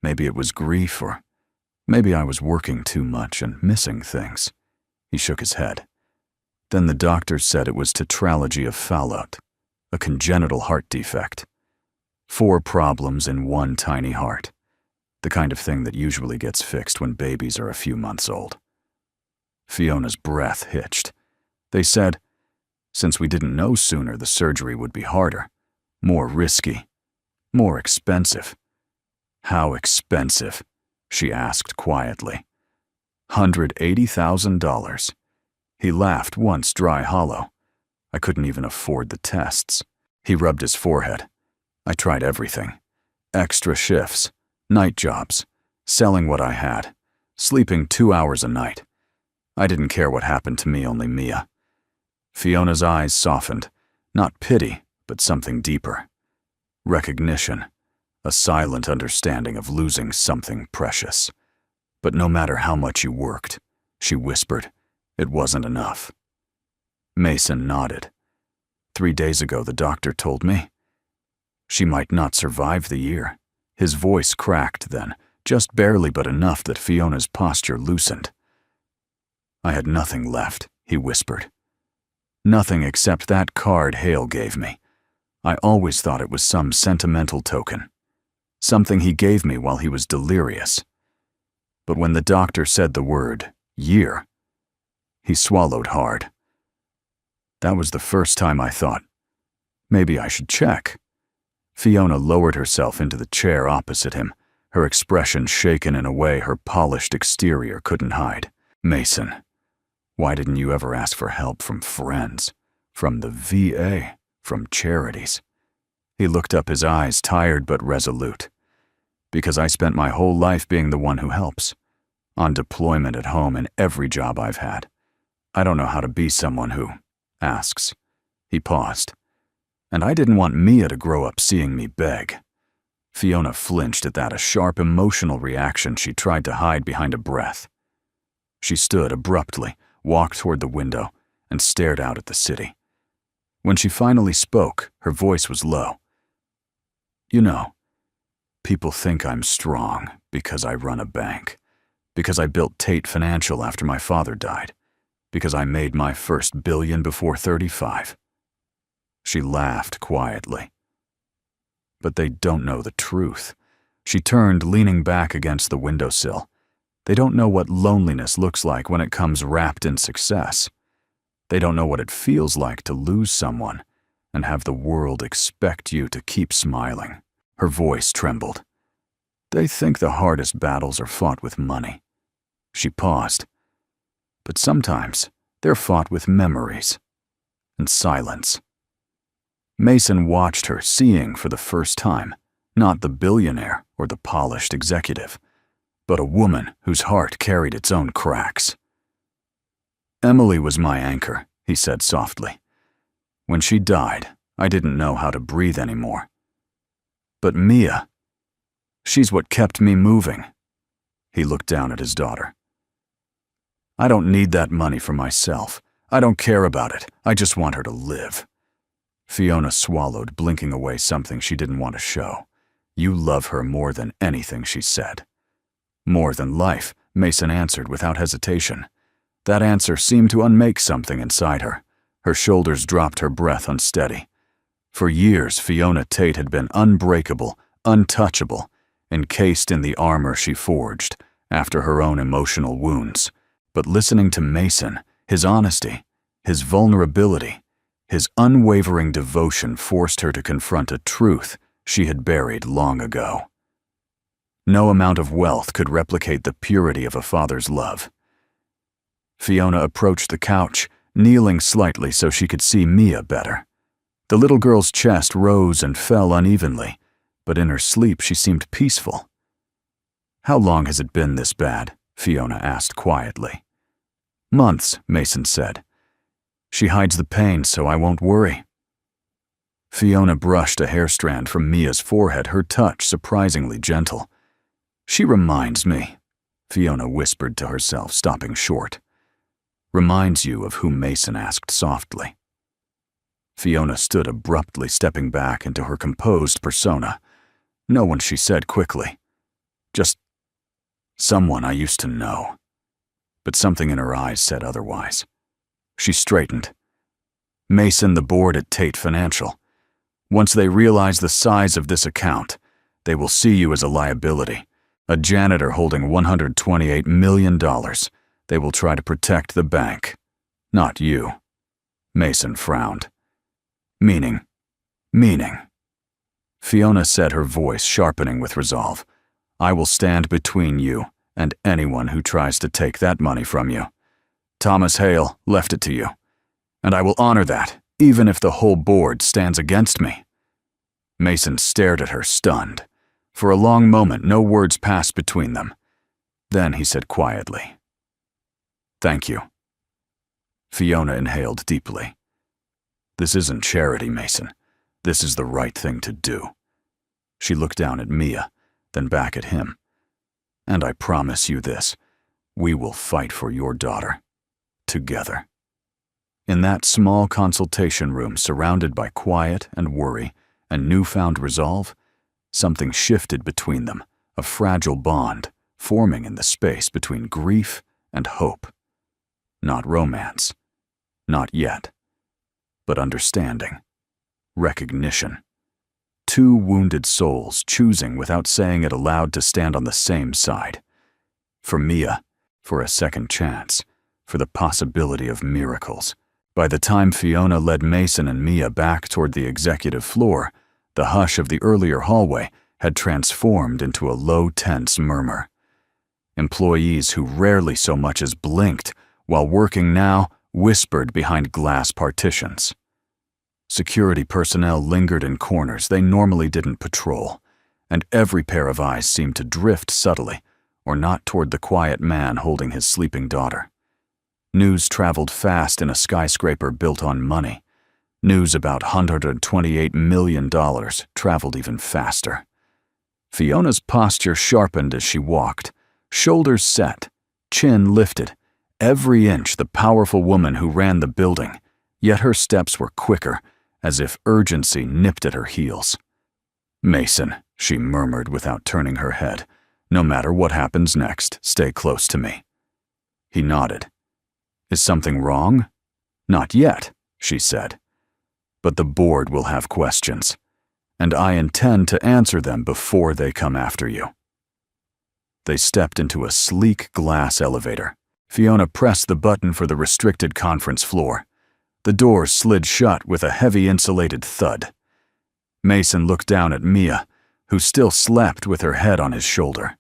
maybe it was grief, or maybe I was working too much and missing things." He shook his head. "Then the doctors said it was tetralogy of Fallot, a congenital heart defect. 4 problems in one tiny heart. The kind of thing that usually gets fixed when babies are a few months old." Fiona's breath hitched. "They said, since we didn't know sooner, the surgery would be harder, more risky, more expensive." "How expensive?" she asked quietly. $180,000. He laughed once dry hollow. "I couldn't even afford the tests." He rubbed his forehead. "I tried everything. Extra shifts, night jobs, selling what I had, sleeping 2 hours a night. I didn't care what happened to me, only Mia." Fiona's eyes softened, not pity, but something deeper. Recognition, a silent understanding of losing something precious. "But no matter how much you worked," she whispered, "it wasn't enough." Mason nodded. 3 days ago, the doctor told me she might not survive the year." His voice cracked then, just barely, but enough that Fiona's posture loosened. "I had nothing left," he whispered. "Nothing except that card Hale gave me. I always thought it was some sentimental token. Something he gave me while he was delirious. But when the doctor said the word, year," he swallowed hard. "That was the first time I thought, maybe I should check." Fiona lowered herself into the chair opposite him, her expression shaken in a way her polished exterior couldn't hide. "Mason, why didn't you ever ask for help from friends, from the VA, from charities?" He looked up, his eyes tired but resolute. Because I spent my whole life being the one who helps. On deployment, at home, in every job I've had. I don't know how to be someone who asks. He paused. And I didn't want Mia to grow up seeing me beg. Fiona flinched at that, a sharp emotional reaction she tried to hide behind a breath. She stood abruptly, walked toward the window, and stared out at the city. When she finally spoke, her voice was low. You know, people think I'm strong because I run a bank, because I built Tate Financial after my father died, because I made my first $1 billion before 35. She laughed quietly. But they don't know the truth. She turned, leaning back against the windowsill. They don't know what loneliness looks like when it comes wrapped in success. They don't know what it feels like to lose someone and have the world expect you to keep smiling. Her voice trembled. They think the hardest battles are fought with money. She paused. But sometimes they're fought with memories and silence. Mason watched her, seeing for the first time, not the billionaire or the polished executive, but a woman whose heart carried its own cracks. Emily was my anchor, he said softly. When she died, I didn't know how to breathe anymore. But Mia, she's what kept me moving. He looked down at his daughter. I don't need that money for myself. I don't care about it. I just want her to live. Fiona swallowed, blinking away something she didn't want to show. You love her more than anything, she said. More than life, Mason answered without hesitation. That answer seemed to unmake something inside her. Her shoulders dropped, her breath unsteady. For years, Fiona Tate had been unbreakable, untouchable, encased in the armor she forged after her own emotional wounds. But listening to Mason, his honesty, his vulnerability, his unwavering devotion forced her to confront a truth she had buried long ago. No amount of wealth could replicate the purity of a father's love. Fiona approached the couch, kneeling slightly so she could see Mia better. The little girl's chest rose and fell unevenly, but in her sleep she seemed peaceful. How long has it been this bad? Fiona asked quietly. Months, Mason said. She hides the pain so I won't worry. Fiona brushed a hair strand from Mia's forehead, her touch surprisingly gentle. She reminds me, Fiona whispered to herself, stopping short. Reminds you of who Mason asked softly. Fiona stood abruptly, stepping back into her composed persona. No one, she said quickly. Just someone I used to know. But something in her eyes said otherwise. She straightened. Mason, the board at Tate Financial. Once they realize the size of this account, they will see you as a liability. A janitor holding $128 million. They will try to protect the bank. Not you. Mason frowned. Meaning. Fiona said, her voice sharpening with resolve. I will stand between you and anyone who tries to take that money from you. Thomas Hale left it to you. And I will honor that, even if the whole board stands against me. Mason stared at her, stunned. For a long moment, no words passed between them. Then he said quietly, Thank you. Fiona inhaled deeply. This isn't charity, Mason. This is the right thing to do. She looked down at Mia, then back at him. And I promise you this, we will fight for your daughter. Together. In that small consultation room, surrounded by quiet and worry and newfound resolve, something shifted between them, a fragile bond forming in the space between grief and hope. Not romance. Not yet. But understanding. Recognition. Two wounded souls choosing without saying it aloud to stand on the same side. For Mia, for a second chance, for the possibility of miracles. By the time Fiona led Mason and Mia back toward the executive floor, the hush of the earlier hallway had transformed into a low, tense murmur. Employees who rarely so much as blinked while working now whispered behind glass partitions. Security personnel lingered in corners they normally didn't patrol, and every pair of eyes seemed to drift subtly, or not toward the quiet man holding his sleeping daughter. News traveled fast in a skyscraper built on money. News about $128 million traveled even faster. Fiona's posture sharpened as she walked, shoulders set, chin lifted, every inch the powerful woman who ran the building, yet her steps were quicker, as if urgency nipped at her heels. "Mason," she murmured without turning her head, "no matter what happens next, stay close to me." He nodded. "Is something wrong?" "Not yet," she said. "But the board will have questions, and I intend to answer them before they come after you." They stepped into a sleek glass elevator. Fiona pressed the button for the restricted conference floor. The door slid shut with a heavy insulated thud. Mason looked down at Mia, who still slept with her head on his shoulder.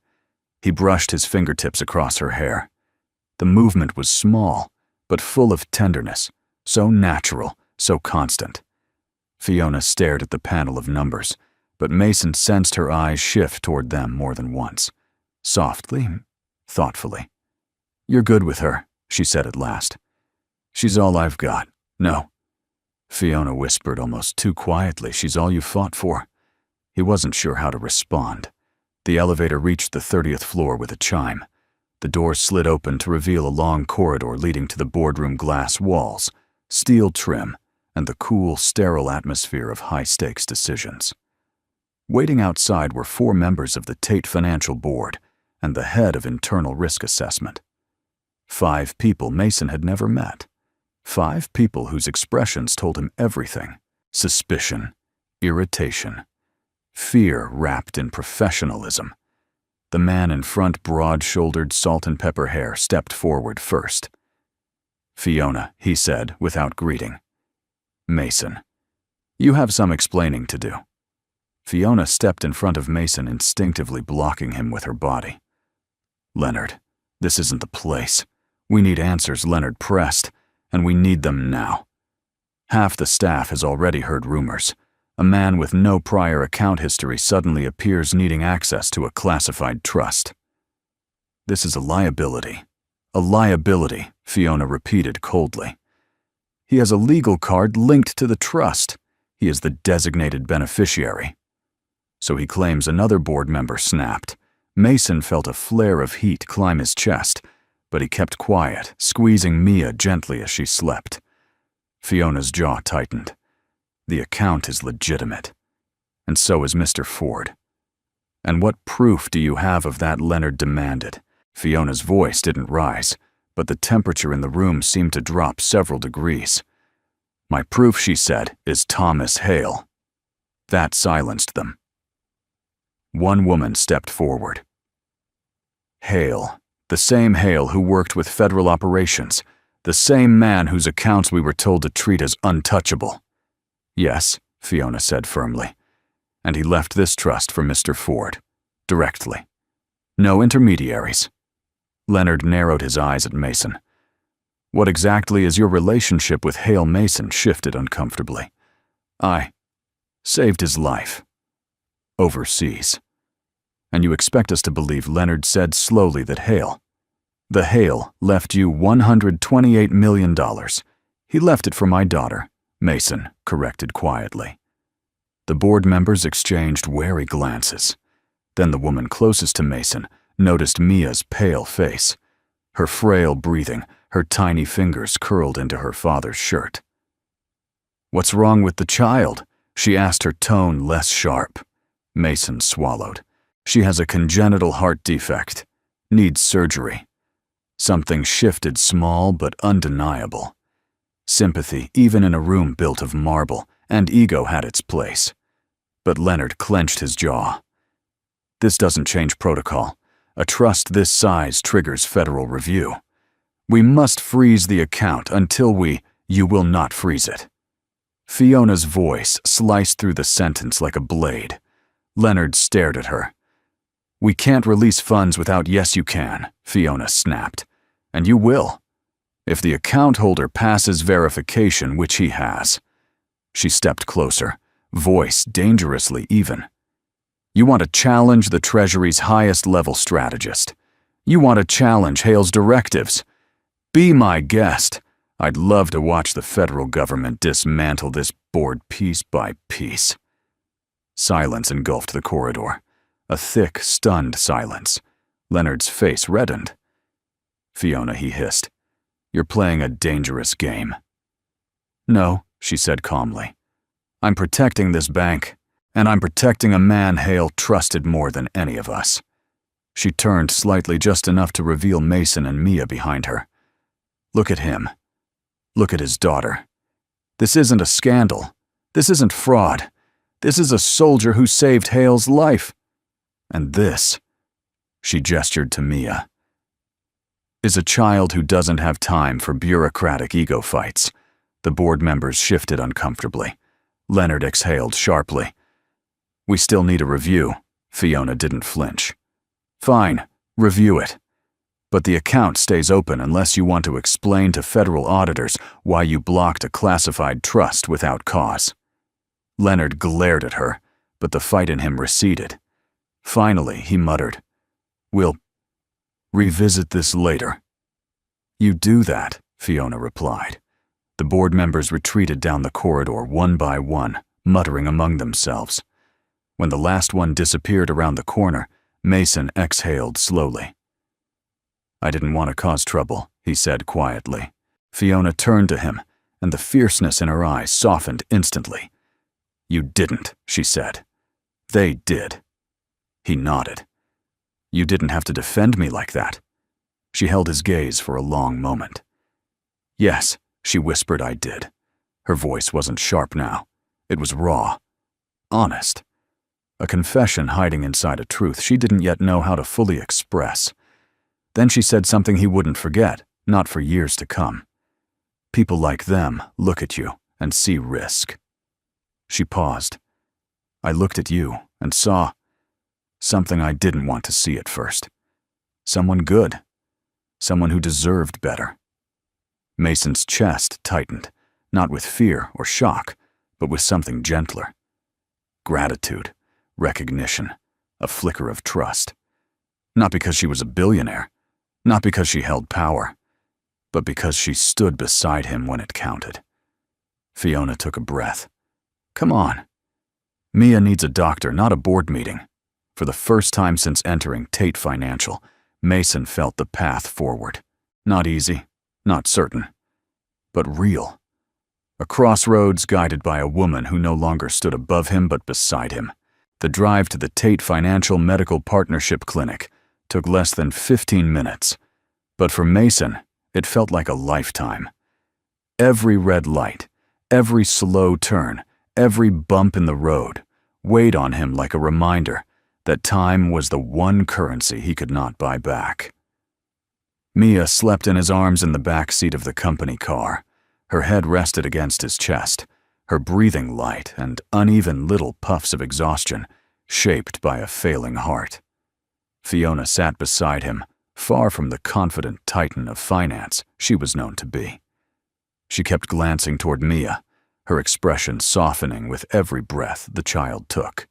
He brushed his fingertips across her hair. The movement was small, but full of tenderness, so natural, so constant. Fiona stared at the panel of numbers, but Mason sensed her eyes shift toward them more than once. Softly, thoughtfully. "You're good with her," she said at last. "She's all I've got." "No." Fiona whispered almost too quietly, "She's all you fought for." He wasn't sure how to respond. The elevator reached the 30th floor with a chime. The door slid open to reveal a long corridor leading to the boardroom glass walls, steel trim, and the cool, sterile atmosphere of high-stakes decisions. Waiting outside were 4 members of the Tate Financial Board and the head of internal risk assessment. 5 people Mason had never met. 5 people whose expressions told him everything: suspicion, irritation, fear wrapped in professionalism. The man in front, broad-shouldered, salt-and-pepper hair, stepped forward first. "Fiona," he said without greeting. "Mason, you have some explaining to do." Fiona stepped in front of Mason, instinctively blocking him with her body. "Leonard, this isn't the place. We need answers," Leonard pressed, "and we need them now. Half the staff has already heard rumors. A man with no prior account history suddenly appears needing access to a classified trust." "This is a liability." "A liability," Fiona repeated coldly. "He has a legal card linked to the trust. He is the designated beneficiary." "So he claims another board member snapped." Mason felt a flare of heat climb his chest, but he kept quiet, squeezing Mia gently as she slept. Fiona's jaw tightened. The account is legitimate, and so is Mr. Ford. "And what proof do you have of that?" Leonard demanded. Fiona's voice didn't rise, but the temperature in the room seemed to drop several degrees. "My proof," she said, "is Thomas Hale." That silenced them. One woman stepped forward. "Hale, the same Hale who worked with federal operations, the same man whose accounts we were told to treat as untouchable." "Yes," Fiona said firmly. "And he left this trust for Mr. Ford, directly. No intermediaries." Leonard narrowed his eyes at Mason. "What exactly is your relationship with Hale?" Mason shifted uncomfortably. "I saved his life. Overseas." "And you expect us to believe," Leonard said slowly, "that the Hale left you $128 million. He left it for my daughter," Mason corrected quietly. The board members exchanged wary glances. Then the woman closest to Mason noticed Mia's pale face, her frail breathing, her tiny fingers curled into her father's shirt. "What's wrong with the child?" she asked, her tone less sharp. Mason swallowed. "She has a congenital heart defect. Needs surgery." Something shifted, small but undeniable. Sympathy, even in a room built of marble, and ego had its place. But Leonard clenched his jaw. "This doesn't change protocol. A trust this size triggers federal review. We must freeze the account until you will not freeze it." Fiona's voice sliced through the sentence like a blade. Leonard stared at her. "We can't release funds without yes you can," Fiona snapped. "And you will. If the account holder passes verification, which he has." She stepped closer, voice dangerously even. You want to challenge the Treasury's highest-level strategist. You want to challenge Hale's directives. Be my guest. I'd love to watch the federal government dismantle this board piece by piece. Silence engulfed the corridor. A thick, stunned silence. Leonard's face reddened. Fiona, he hissed. You're playing a dangerous game. No, she said calmly. I'm protecting this bank, and I'm protecting a man Hale trusted more than any of us. She turned slightly, just enough to reveal Mason and Mia behind her. Look at him. Look at his daughter. This isn't a scandal. This isn't fraud. This is a soldier who saved Hale's life. And this, she gestured to Mia, is a child who doesn't have time for bureaucratic ego fights. The board members shifted uncomfortably. Leonard exhaled sharply. We still need a review. Fiona didn't flinch. Fine, review it. But the account stays open unless you want to explain to federal auditors why you blocked a classified trust without cause. Leonard glared at her, but the fight in him receded. Finally, he muttered, We'll revisit this later. You do that, Fiona replied. The board members retreated down the corridor one by one, muttering among themselves. When the last one disappeared around the corner, Mason exhaled slowly. I didn't want to cause trouble, he said quietly. Fiona turned to him, and the fierceness in her eyes softened instantly. You didn't, she said. They did. He nodded. You didn't have to defend me like that. She held his gaze for a long moment. Yes, she whispered, I did. Her voice wasn't sharp now. It was raw, honest. A confession hiding inside a truth she didn't yet know how to fully express. Then she said something he wouldn't forget, not for years to come. People like them look at you and see risk. She paused. I looked at you and saw something I didn't want to see at first. Someone good. Someone who deserved better. Mason's chest tightened, not with fear or shock, but with something gentler. Gratitude, recognition, a flicker of trust. Not because she was a billionaire, not because she held power, but because she stood beside him when it counted. Fiona took a breath. Come on. Mia needs a doctor, not a board meeting. For the first time since entering Tate Financial, Mason felt the path forward. Not easy, not certain, but real. A crossroads guided by a woman who no longer stood above him but beside him. The drive to the Tate Financial Medical Partnership Clinic took less than 15 minutes, but for Mason, it felt like a lifetime. Every red light, every slow turn, every bump in the road weighed on him like a reminder that time was the one currency he could not buy back. Mia slept in his arms in the back seat of the company car. Her head rested against his chest, her breathing light and uneven little puffs of exhaustion shaped by a failing heart. Fiona sat beside him, far from the confident titan of finance she was known to be. She kept glancing toward Mia, her expression softening with every breath the child took.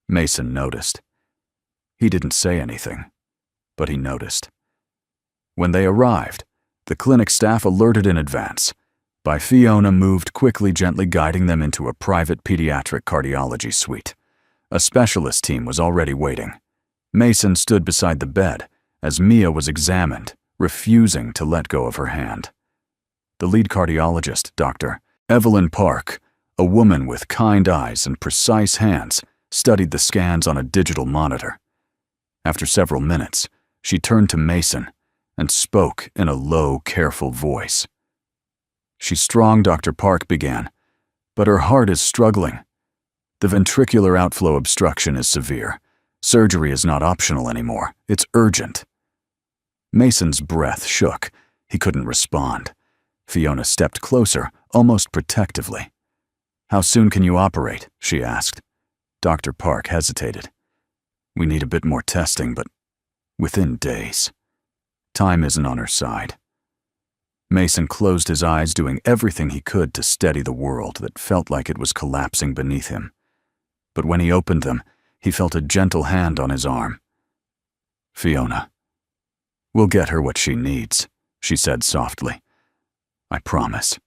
Mason noticed. He didn't say anything, but he noticed. When they arrived, the clinic staff alerted in advance. By Fiona moved quickly, gently guiding them into a private pediatric cardiology suite. A specialist team was already waiting. Mason stood beside the bed as Mia was examined, refusing to let go of her hand. The lead cardiologist, Dr. Evelyn Park, a woman with kind eyes and precise hands, studied the scans on a digital monitor. After several minutes, she turned to Mason and spoke in a low, careful voice. She's strong, Dr. Park began, but her heart is struggling. The ventricular outflow obstruction is severe. Surgery is not optional anymore. It's urgent. Mason's breath shook. He couldn't respond. Fiona stepped closer, almost protectively. How soon can you operate? She asked. Dr. Park hesitated. We need a bit more testing, but within days. Time isn't on her side. Mason closed his eyes, doing everything he could to steady the world that felt like it was collapsing beneath him. But when he opened them, he felt a gentle hand on his arm. "Fiona, we'll get her what she needs," she said softly. "I promise."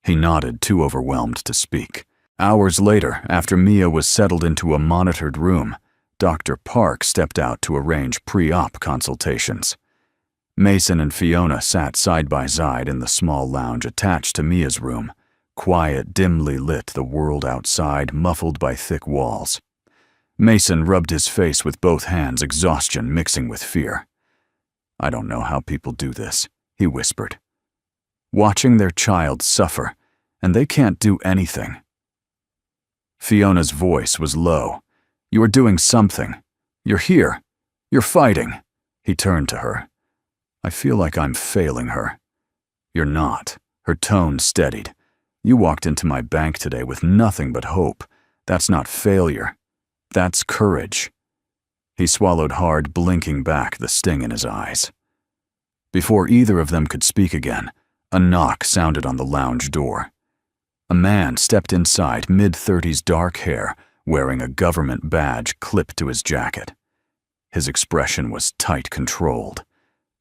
He nodded, too overwhelmed to speak. Hours later, after Mia was settled into a monitored room, Dr. Park stepped out to arrange pre-op consultations. Mason and Fiona sat side by side in the small lounge attached to Mia's room. Quiet, dimly lit, the world outside muffled by thick walls. Mason rubbed his face with both hands, exhaustion mixing with fear. "I don't know how people do this," he whispered. "Watching their child suffer, and they can't do anything." Fiona's voice was low. "You are doing something. You're here. You're fighting." He turned to her. "I feel like I'm failing her." "You're not." Her tone steadied. "You walked into my bank today with nothing but hope. That's not failure. That's courage." He swallowed hard, blinking back, the sting in his eyes. Before either of them could speak again, a knock sounded on the lounge door. A man stepped inside, mid-30s, dark hair, wearing a government badge clipped to his jacket. His expression was tight, controlled,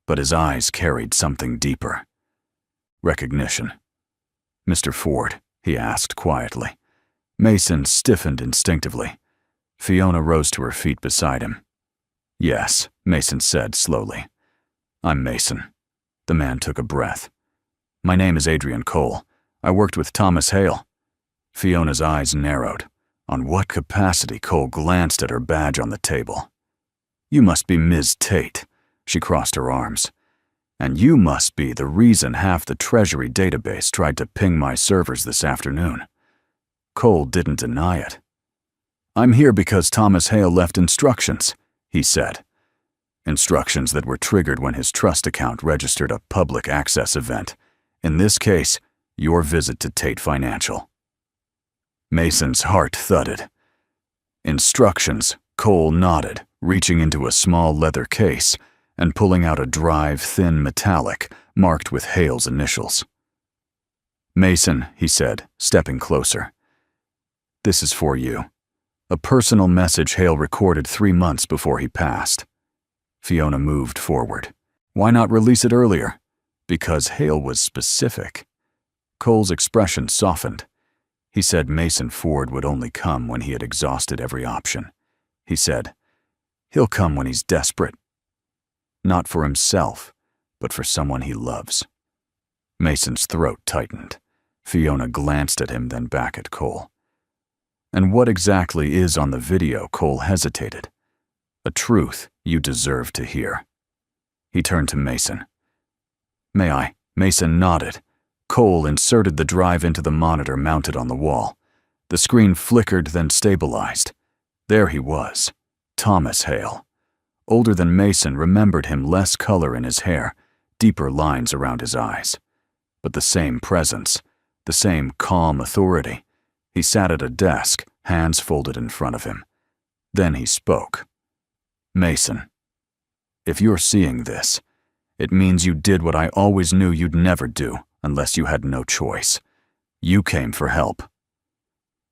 but his eyes carried something deeper. Recognition. "Mr. Ford?" he asked quietly. Mason stiffened instinctively. Fiona rose to her feet beside him. "Yes," Mason said slowly. "I'm Mason." The man took a breath. "My name is Adrian Cole. I worked with Thomas Hale." Fiona's eyes narrowed. On what capacity? Cole glanced at her badge on the table. "You must be Ms. Tate." She crossed her arms. "And you must be the reason half the Treasury database tried to ping my servers this afternoon." Cole didn't deny it. "I'm here because Thomas Hale left instructions," he said. Instructions that were triggered when his trust account registered a public access event. In this case, your visit to Tate Financial. Mason's heart thudded. "Instructions," Cole nodded, reaching into a small leather case and pulling out a drive, thin metallic, marked with Hale's initials. "Mason," he said, stepping closer. "This is for you. A personal message Hale recorded 3 months before he passed." Fiona moved forward. "Why not release it earlier?" "Because Hale was specific." Cole's expression softened. He said Mason Ford would only come when he had exhausted every option. He said, "He'll come when he's desperate. Not for himself, but for someone he loves." Mason's throat tightened. Fiona glanced at him, then back at Cole. "And what exactly is on the video?" Cole hesitated. "A truth you deserve to hear." He turned to Mason. "May I?" Mason nodded. Cole inserted the drive into the monitor mounted on the wall. The screen flickered, then stabilized. There he was, Thomas Hale. Older than Mason, remembered him, less color in his hair, deeper lines around his eyes. But the same presence, the same calm authority. He sat at a desk, hands folded in front of him. Then he spoke. "Mason, if you're seeing this, it means you did what I always knew you'd never do unless you had no choice. You came for help."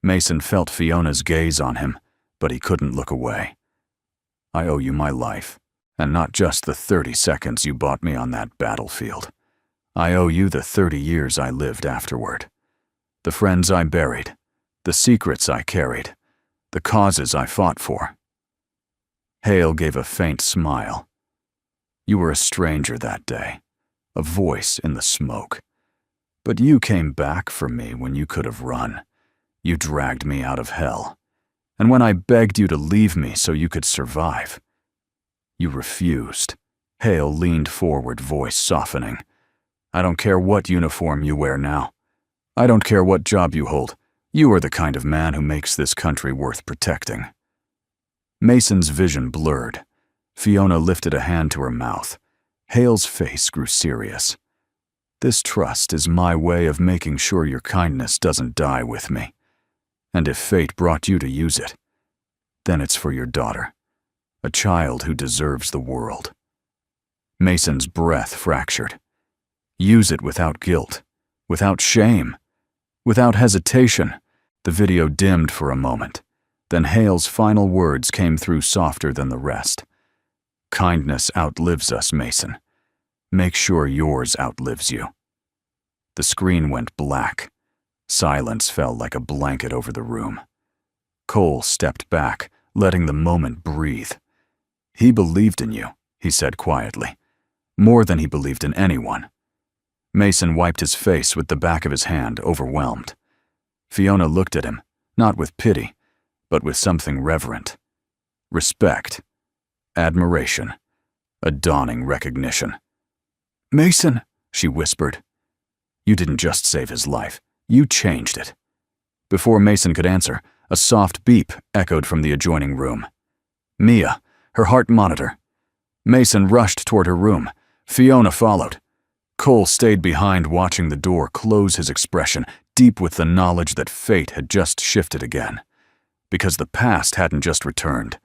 Mason felt Fiona's gaze on him, but he couldn't look away. "I owe you my life, and not just the 30 seconds you bought me on that battlefield. I owe you the 30 years I lived afterward. The friends I buried, the secrets I carried, the causes I fought for." Hale gave a faint smile. "You were a stranger that day, a voice in the smoke. But you came back for me when you could have run. You dragged me out of hell. And when I begged you to leave me so you could survive, you refused." Hale leaned forward, voice softening. "I don't care what uniform you wear now. I don't care what job you hold. You are the kind of man who makes this country worth protecting." Mason's vision blurred. Fiona lifted a hand to her mouth. Hale's face grew serious. "This trust is my way of making sure your kindness doesn't die with me. And if fate brought you to use it, then it's for your daughter, a child who deserves the world." Mason's breath fractured. Use it without guilt, without shame, without hesitation. The video dimmed for a moment. Then Hale's final words came through softer than the rest. Kindness outlives us, Mason. Make sure yours outlives you. The screen went black. Silence fell like a blanket over the room. Cole stepped back, letting the moment breathe. He believed in you, he said quietly, more than he believed in anyone. Mason wiped his face with the back of his hand, overwhelmed. Fiona looked at him, not with pity, but with something reverent. Respect. Admiration. A dawning recognition. "Mason," she whispered. "You didn't just save his life. You changed it." Before Mason could answer, a soft beep echoed from the adjoining room. Mia, her heart monitor. Mason rushed toward her room. Fiona followed. Cole stayed behind, watching the door close, his expression deep with the knowledge that fate had just shifted again. Because the past hadn't just returned.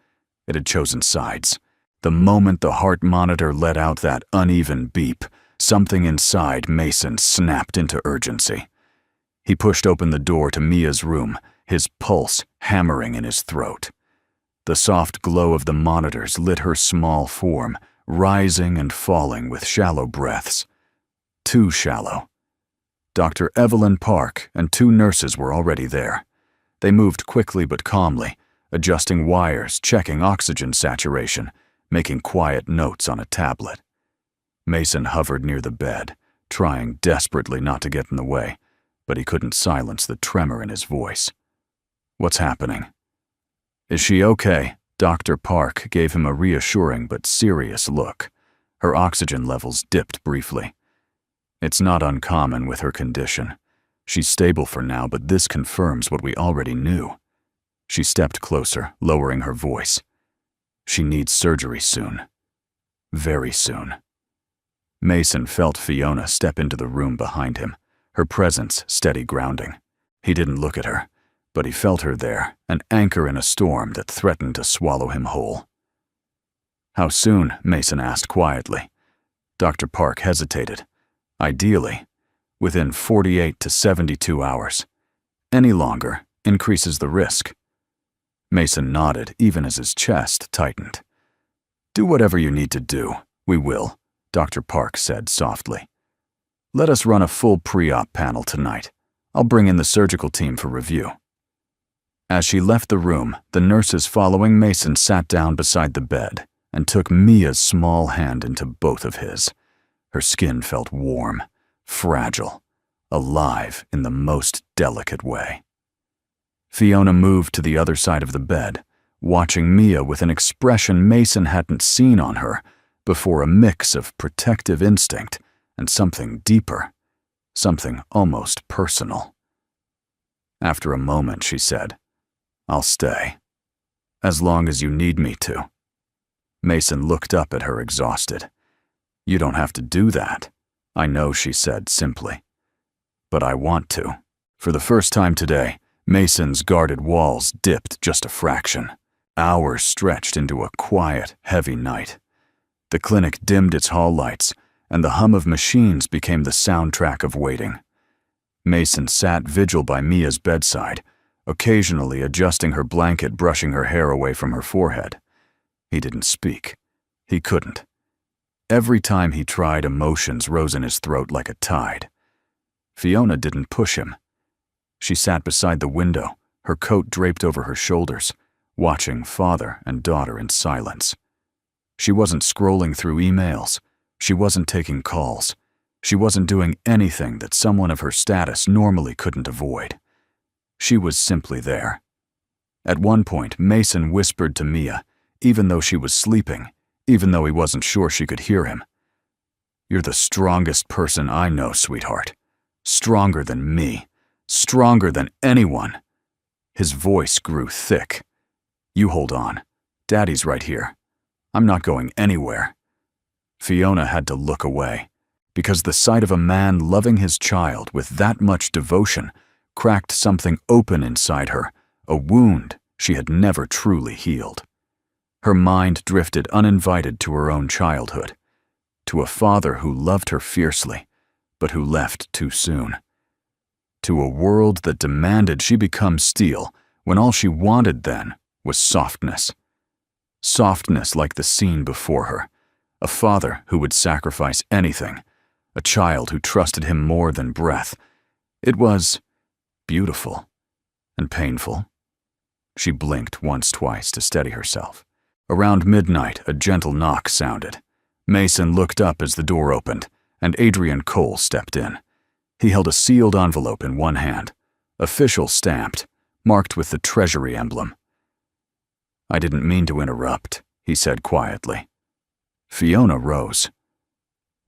It had chosen sides. The moment the heart monitor let out that uneven beep, something inside Mason snapped into urgency. He pushed open the door to Mia's room, his pulse hammering in his throat. The soft glow of the monitors lit her small form, rising and falling with shallow breaths. Too shallow. Dr. Evelyn Park and 2 nurses were already there. They moved quickly but calmly, adjusting wires, checking oxygen saturation, making quiet notes on a tablet. Mason hovered near the bed, trying desperately not to get in the way, but he couldn't silence the tremor in his voice. "What's happening?" "Is she okay?" Dr. Park gave him a reassuring but serious look. Her oxygen levels dipped briefly. "It's not uncommon with her condition. She's stable for now, but this confirms what we already knew." She stepped closer, lowering her voice. "She needs surgery soon. Very soon." Mason felt Fiona step into the room behind him, her presence steady grounding. He didn't look at her, but he felt her there, an anchor in a storm that threatened to swallow him whole. "How soon?" Mason asked quietly. Dr. Park hesitated. "Ideally, within 48 to 72 hours. Any longer increases the risk." Mason nodded, even as his chest tightened. "Do whatever you need to do. We will," Dr. Park said softly. "Let us run a full pre-op panel tonight. I'll bring in the surgical team for review." As she left the room, the nurses following Mason sat down beside the bed and took Mia's small hand into both of his. Her skin felt warm, fragile, alive in the most delicate way. Fiona moved to the other side of the bed, watching Mia with an expression Mason hadn't seen on her before, a mix of protective instinct and something deeper, something almost personal. After a moment, she said, "I'll stay. As long as you need me to." Mason looked up at her, exhausted. "You don't have to do that." "I know," she said simply. "But I want to." For the first time today, Mason's guarded walls dipped just a fraction. Hours stretched into a quiet, heavy night. The clinic dimmed its hall lights, and the hum of machines became the soundtrack of waiting. Mason sat vigil by Mia's bedside, occasionally adjusting her blanket, brushing her hair away from her forehead. He didn't speak. He couldn't. Every time he tried, emotions rose in his throat like a tide. Fiona didn't push him. She sat beside the window, her coat draped over her shoulders, watching father and daughter in silence. She wasn't scrolling through emails. She wasn't taking calls. She wasn't doing anything that someone of her status normally couldn't avoid. She was simply there. At one point, Mason whispered to Mia, even though she was sleeping, even though he wasn't sure she could hear him. "You're the strongest person I know, sweetheart. Stronger than me. Stronger than anyone." His voice grew thick. "You hold on. Daddy's right here. I'm not going anywhere." Fiona had to look away, because the sight of a man loving his child with that much devotion cracked something open inside her, a wound she had never truly healed. Her mind drifted uninvited to her own childhood, to a father who loved her fiercely, but who left too soon. To a world that demanded she become steel when all she wanted then was softness. Softness like the scene before her, a father who would sacrifice anything, a child who trusted him more than breath. It was beautiful and painful. She blinked once-twice to steady herself. Around midnight, a gentle knock sounded. Mason looked up as the door opened, and Adrian Cole stepped in. He held a sealed envelope in one hand, official stamped, marked with the Treasury emblem. "I didn't mean to interrupt," he said quietly. Fiona rose.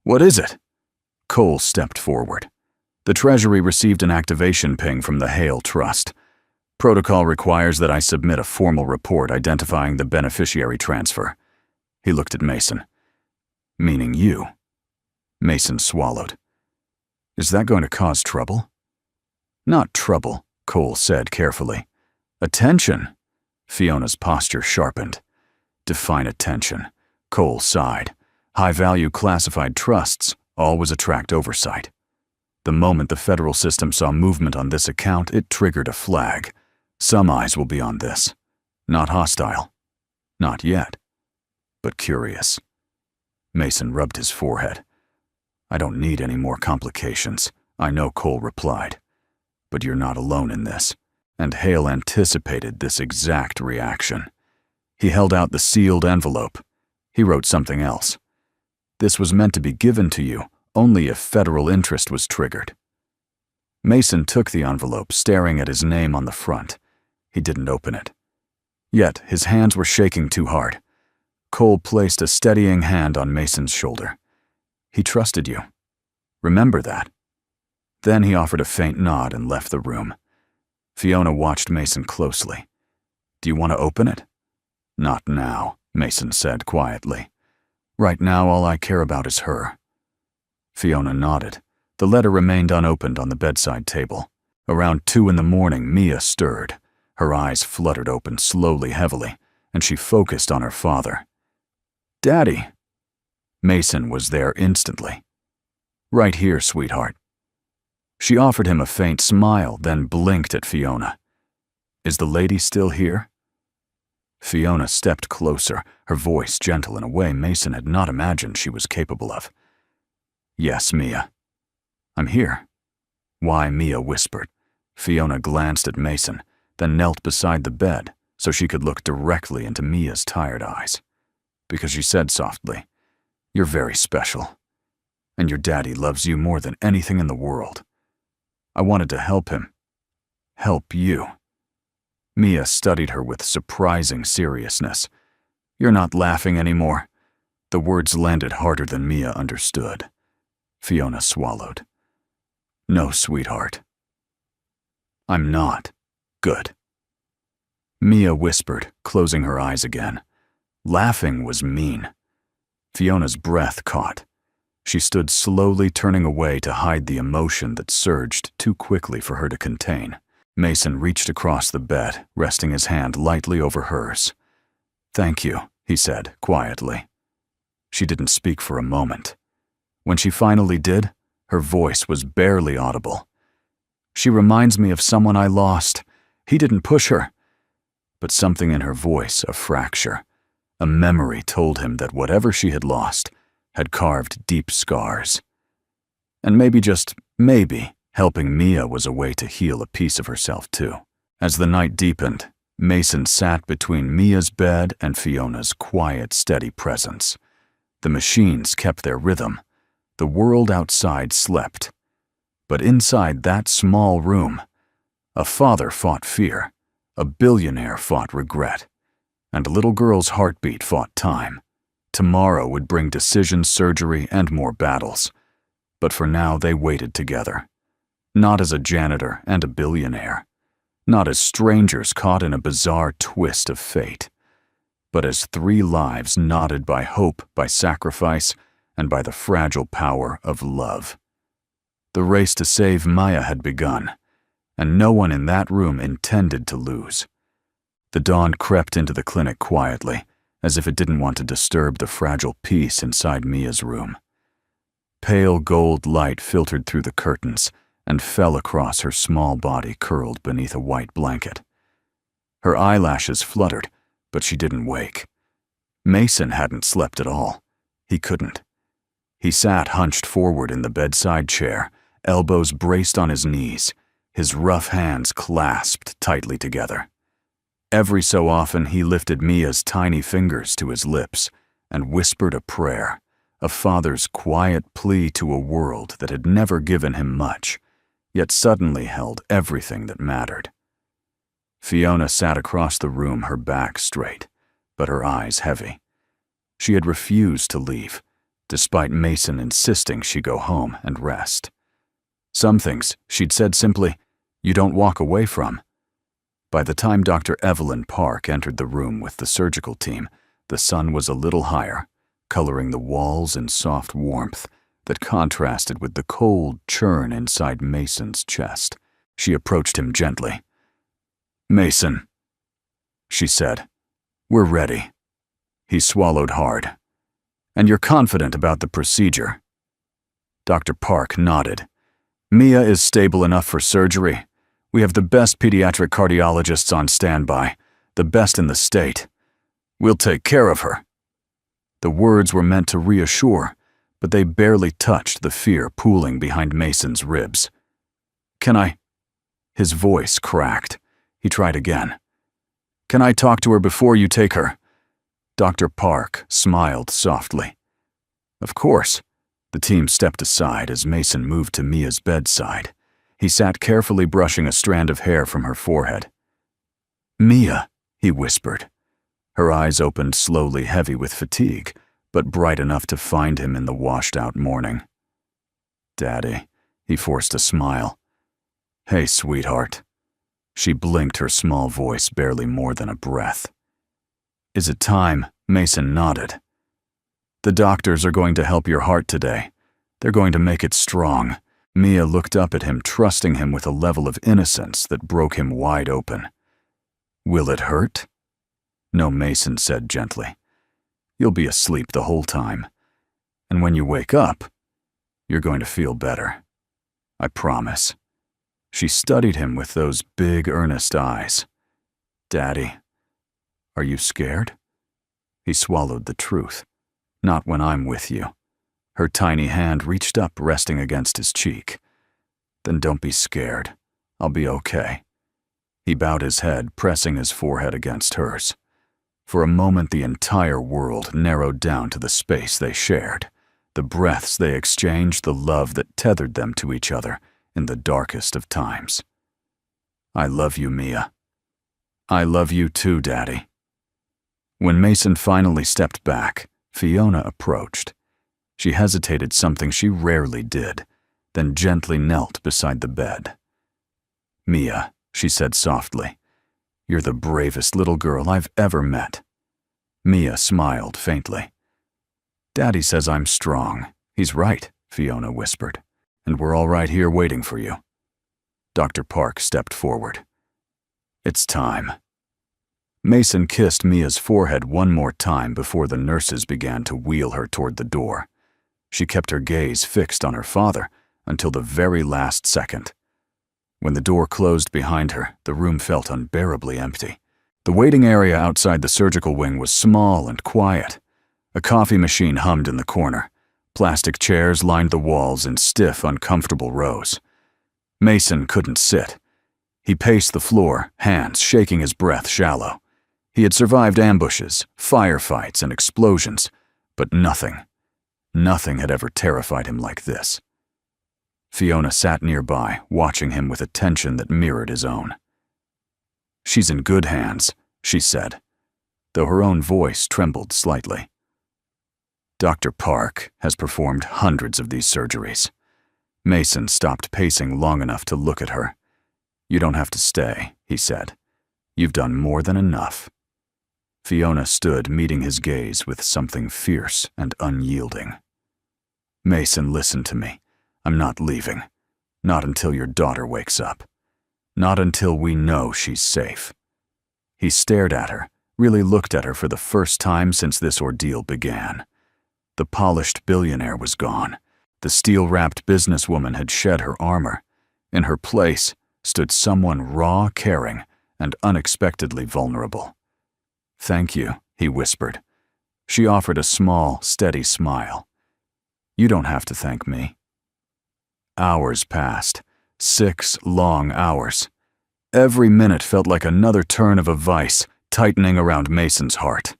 "What is it?" Cole stepped forward. "The Treasury received an activation ping from the Hale Trust. Protocol requires that I submit a formal report identifying the beneficiary transfer." He looked at Mason. "Meaning you." Mason swallowed. "Is that going to cause trouble?" "Not trouble," Cole said carefully. "Attention." Fiona's posture sharpened. "Define attention." Cole sighed. High-value classified trusts always attract oversight. The moment the federal system saw movement on this account, it triggered a flag. Some eyes will be on this. Not hostile. Not yet. But curious. Mason rubbed his forehead. "I don't need any more complications," I know, Cole replied. "But you're not alone in this." And Hale anticipated this exact reaction. He held out the sealed envelope. He wrote something else. "This was meant to be given to you only if federal interest was triggered." Mason took the envelope, staring at his name on the front. He didn't open it. Yet his hands were shaking too hard. Cole placed a steadying hand on Mason's shoulder. "He trusted you. Remember that." Then he offered a faint nod and left the room. Fiona watched Mason closely. "Do you want to open it?" "Not now," Mason said quietly. "Right now all I care about is her." Fiona nodded. The letter remained unopened on the bedside table. Around 2 in the morning, Mia stirred. Her eyes fluttered open slowly, heavily, and she focused on her father. "Daddy!" Mason was there instantly. "Right here, sweetheart." She offered him a faint smile, then blinked at Fiona. "Is the lady still here?" Fiona stepped closer, her voice gentle in a way Mason had not imagined she was capable of. "Yes, Mia." "I'm here." "Why?" Mia whispered. Fiona glanced at Mason, then knelt beside the bed so she could look directly into Mia's tired eyes. "Because she said softly, 'You're very special, and your daddy loves you more than anything in the world.' I wanted to help him. Help you." Mia studied her with surprising seriousness. "You're not laughing anymore." The words landed harder than Mia understood. Fiona swallowed. "No, sweetheart. I'm not. Good." Mia whispered, closing her eyes again. Laughing was mean. Fiona's breath caught. She stood slowly turning away to hide the emotion that surged too quickly for her to contain. Mason reached across the bed, resting his hand lightly over hers. "Thank you," he said quietly. She didn't speak for a moment. When she finally did, her voice was barely audible. "She reminds me of someone I lost. He didn't push her." But something in her voice, a fracture, a memory told him that whatever she had lost had carved deep scars. And maybe, just maybe, helping Mia was a way to heal a piece of herself too. As the night deepened, Mason sat between Mia's bed and Fiona's quiet, steady presence. The machines kept their rhythm. The world outside slept. But inside that small room, a father fought fear, a billionaire fought regret, and a little girl's heartbeat fought time. Tomorrow would bring decision, surgery, and more battles. But for now, they waited together. Not as a janitor and a billionaire. Not as strangers caught in a bizarre twist of fate. But as 3 lives knotted by hope, by sacrifice, and by the fragile power of love. The race to save Maya had begun, and no one in that room intended to lose. The dawn crept into the clinic quietly, as if it didn't want to disturb the fragile peace inside Mia's room. Pale gold light filtered through the curtains and fell across her small body curled beneath a white blanket. Her eyelashes fluttered, but she didn't wake. Mason hadn't slept at all. He couldn't. He sat hunched forward in the bedside chair, elbows braced on his knees, his rough hands clasped tightly together. Every so often he lifted Mia's tiny fingers to his lips and whispered a prayer, a father's quiet plea to a world that had never given him much, yet suddenly held everything that mattered. Fiona sat across the room, her back straight, but her eyes heavy. She had refused to leave, despite Mason insisting she go home and rest. Some things she'd said simply, "You don't walk away from." By the time Dr. Evelyn Park entered the room with the surgical team, the sun was a little higher, coloring the walls in soft warmth that contrasted with the cold churn inside Mason's chest. She approached him gently. "Mason," she said, "we're ready." He swallowed hard. "And you're confident about the procedure?" Dr. Park nodded. "Mia is stable enough for surgery. We have the best pediatric cardiologists on standby, the best in the state. We'll take care of her." The words were meant to reassure, but they barely touched the fear pooling behind Mason's ribs. "Can I?" His voice cracked. He tried again. "Can I talk to her before you take her?" Dr. Park smiled softly. "Of course." The team stepped aside as Mason moved to Mia's bedside. He sat carefully brushing a strand of hair from her forehead. "Mia," he whispered. Her eyes opened slowly, heavy with fatigue, but bright enough to find him in the washed-out morning. "Daddy," he forced a smile. "Hey, sweetheart." She blinked, her small voice barely more than a breath. "Is it time?" Mason nodded. "The doctors are going to help your heart today. They're going to make it strong." Mia looked up at him, trusting him with a level of innocence that broke him wide open. "Will it hurt?" "No," Mason said gently. "You'll be asleep the whole time. And when you wake up, you're going to feel better. I promise." She studied him with those big, earnest eyes. "Daddy, are you scared?" He swallowed the truth. "Not when I'm with you." Her tiny hand reached up, resting against his cheek. "Then don't be scared. I'll be okay." He bowed his head, pressing his forehead against hers. For a moment, the entire world narrowed down to the space they shared, the breaths they exchanged, the love that tethered them to each other in the darkest of times. "I love you, Mia." "I love you too, Daddy." When Mason finally stepped back, Fiona approached. She hesitated, something she rarely did, then gently knelt beside the bed. "Mia," she said softly, "you're the bravest little girl I've ever met." Mia smiled faintly. "Daddy says I'm strong. He's right," Fiona whispered, "and we're all right here waiting for you." Dr. Park stepped forward. "It's time." Mason kissed Mia's forehead one more time before the nurses began to wheel her toward the door. She kept her gaze fixed on her father until the very last second. When the door closed behind her, the room felt unbearably empty. The waiting area outside the surgical wing was small and quiet. A coffee machine hummed in the corner. Plastic chairs lined the walls in stiff, uncomfortable rows. Mason couldn't sit. He paced the floor, hands shaking, his breath shallow. He had survived ambushes, firefights, and explosions, but nothing had ever terrified him like this. Fiona sat nearby, watching him with attention that mirrored his own. "She's in good hands," she said, though her own voice trembled slightly. "Dr. Park has performed hundreds of these surgeries." Mason stopped pacing long enough to look at her. "You don't have to stay," he said. "You've done more than enough." Fiona stood, meeting his gaze with something fierce and unyielding. "Mason, listen to me. I'm not leaving. Not until your daughter wakes up. Not until we know she's safe." He stared at her, really looked at her for the first time since this ordeal began. The polished billionaire was gone. The steel-wrapped businesswoman had shed her armor. In her place stood someone raw, caring, and unexpectedly vulnerable. "Thank you," he whispered. She offered a small, steady smile. "You don't have to thank me." Hours passed. 6 long hours. Every minute felt like another turn of a vice tightening around Mason's heart.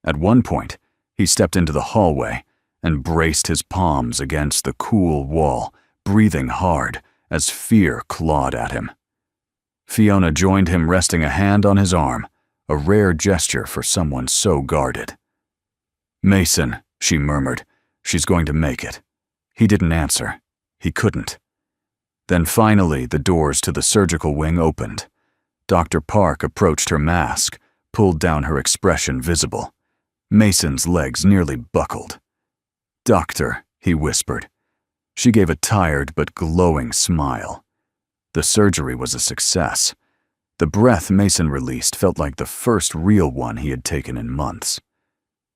At one point, he stepped into the hallway and braced his palms against the cool wall, breathing hard as fear clawed at him. Fiona joined him, resting a hand on his arm, a rare gesture for someone so guarded. "Mason," she murmured, "she's going to make it." He didn't answer. He couldn't. Then finally, the doors to the surgical wing opened. Dr. Park approached her mask, pulled down her expression visible. Mason's legs nearly buckled. "Doctor," he whispered. She gave a tired but glowing smile. The surgery was a success. The breath Mason released felt like the first real one he had taken in months.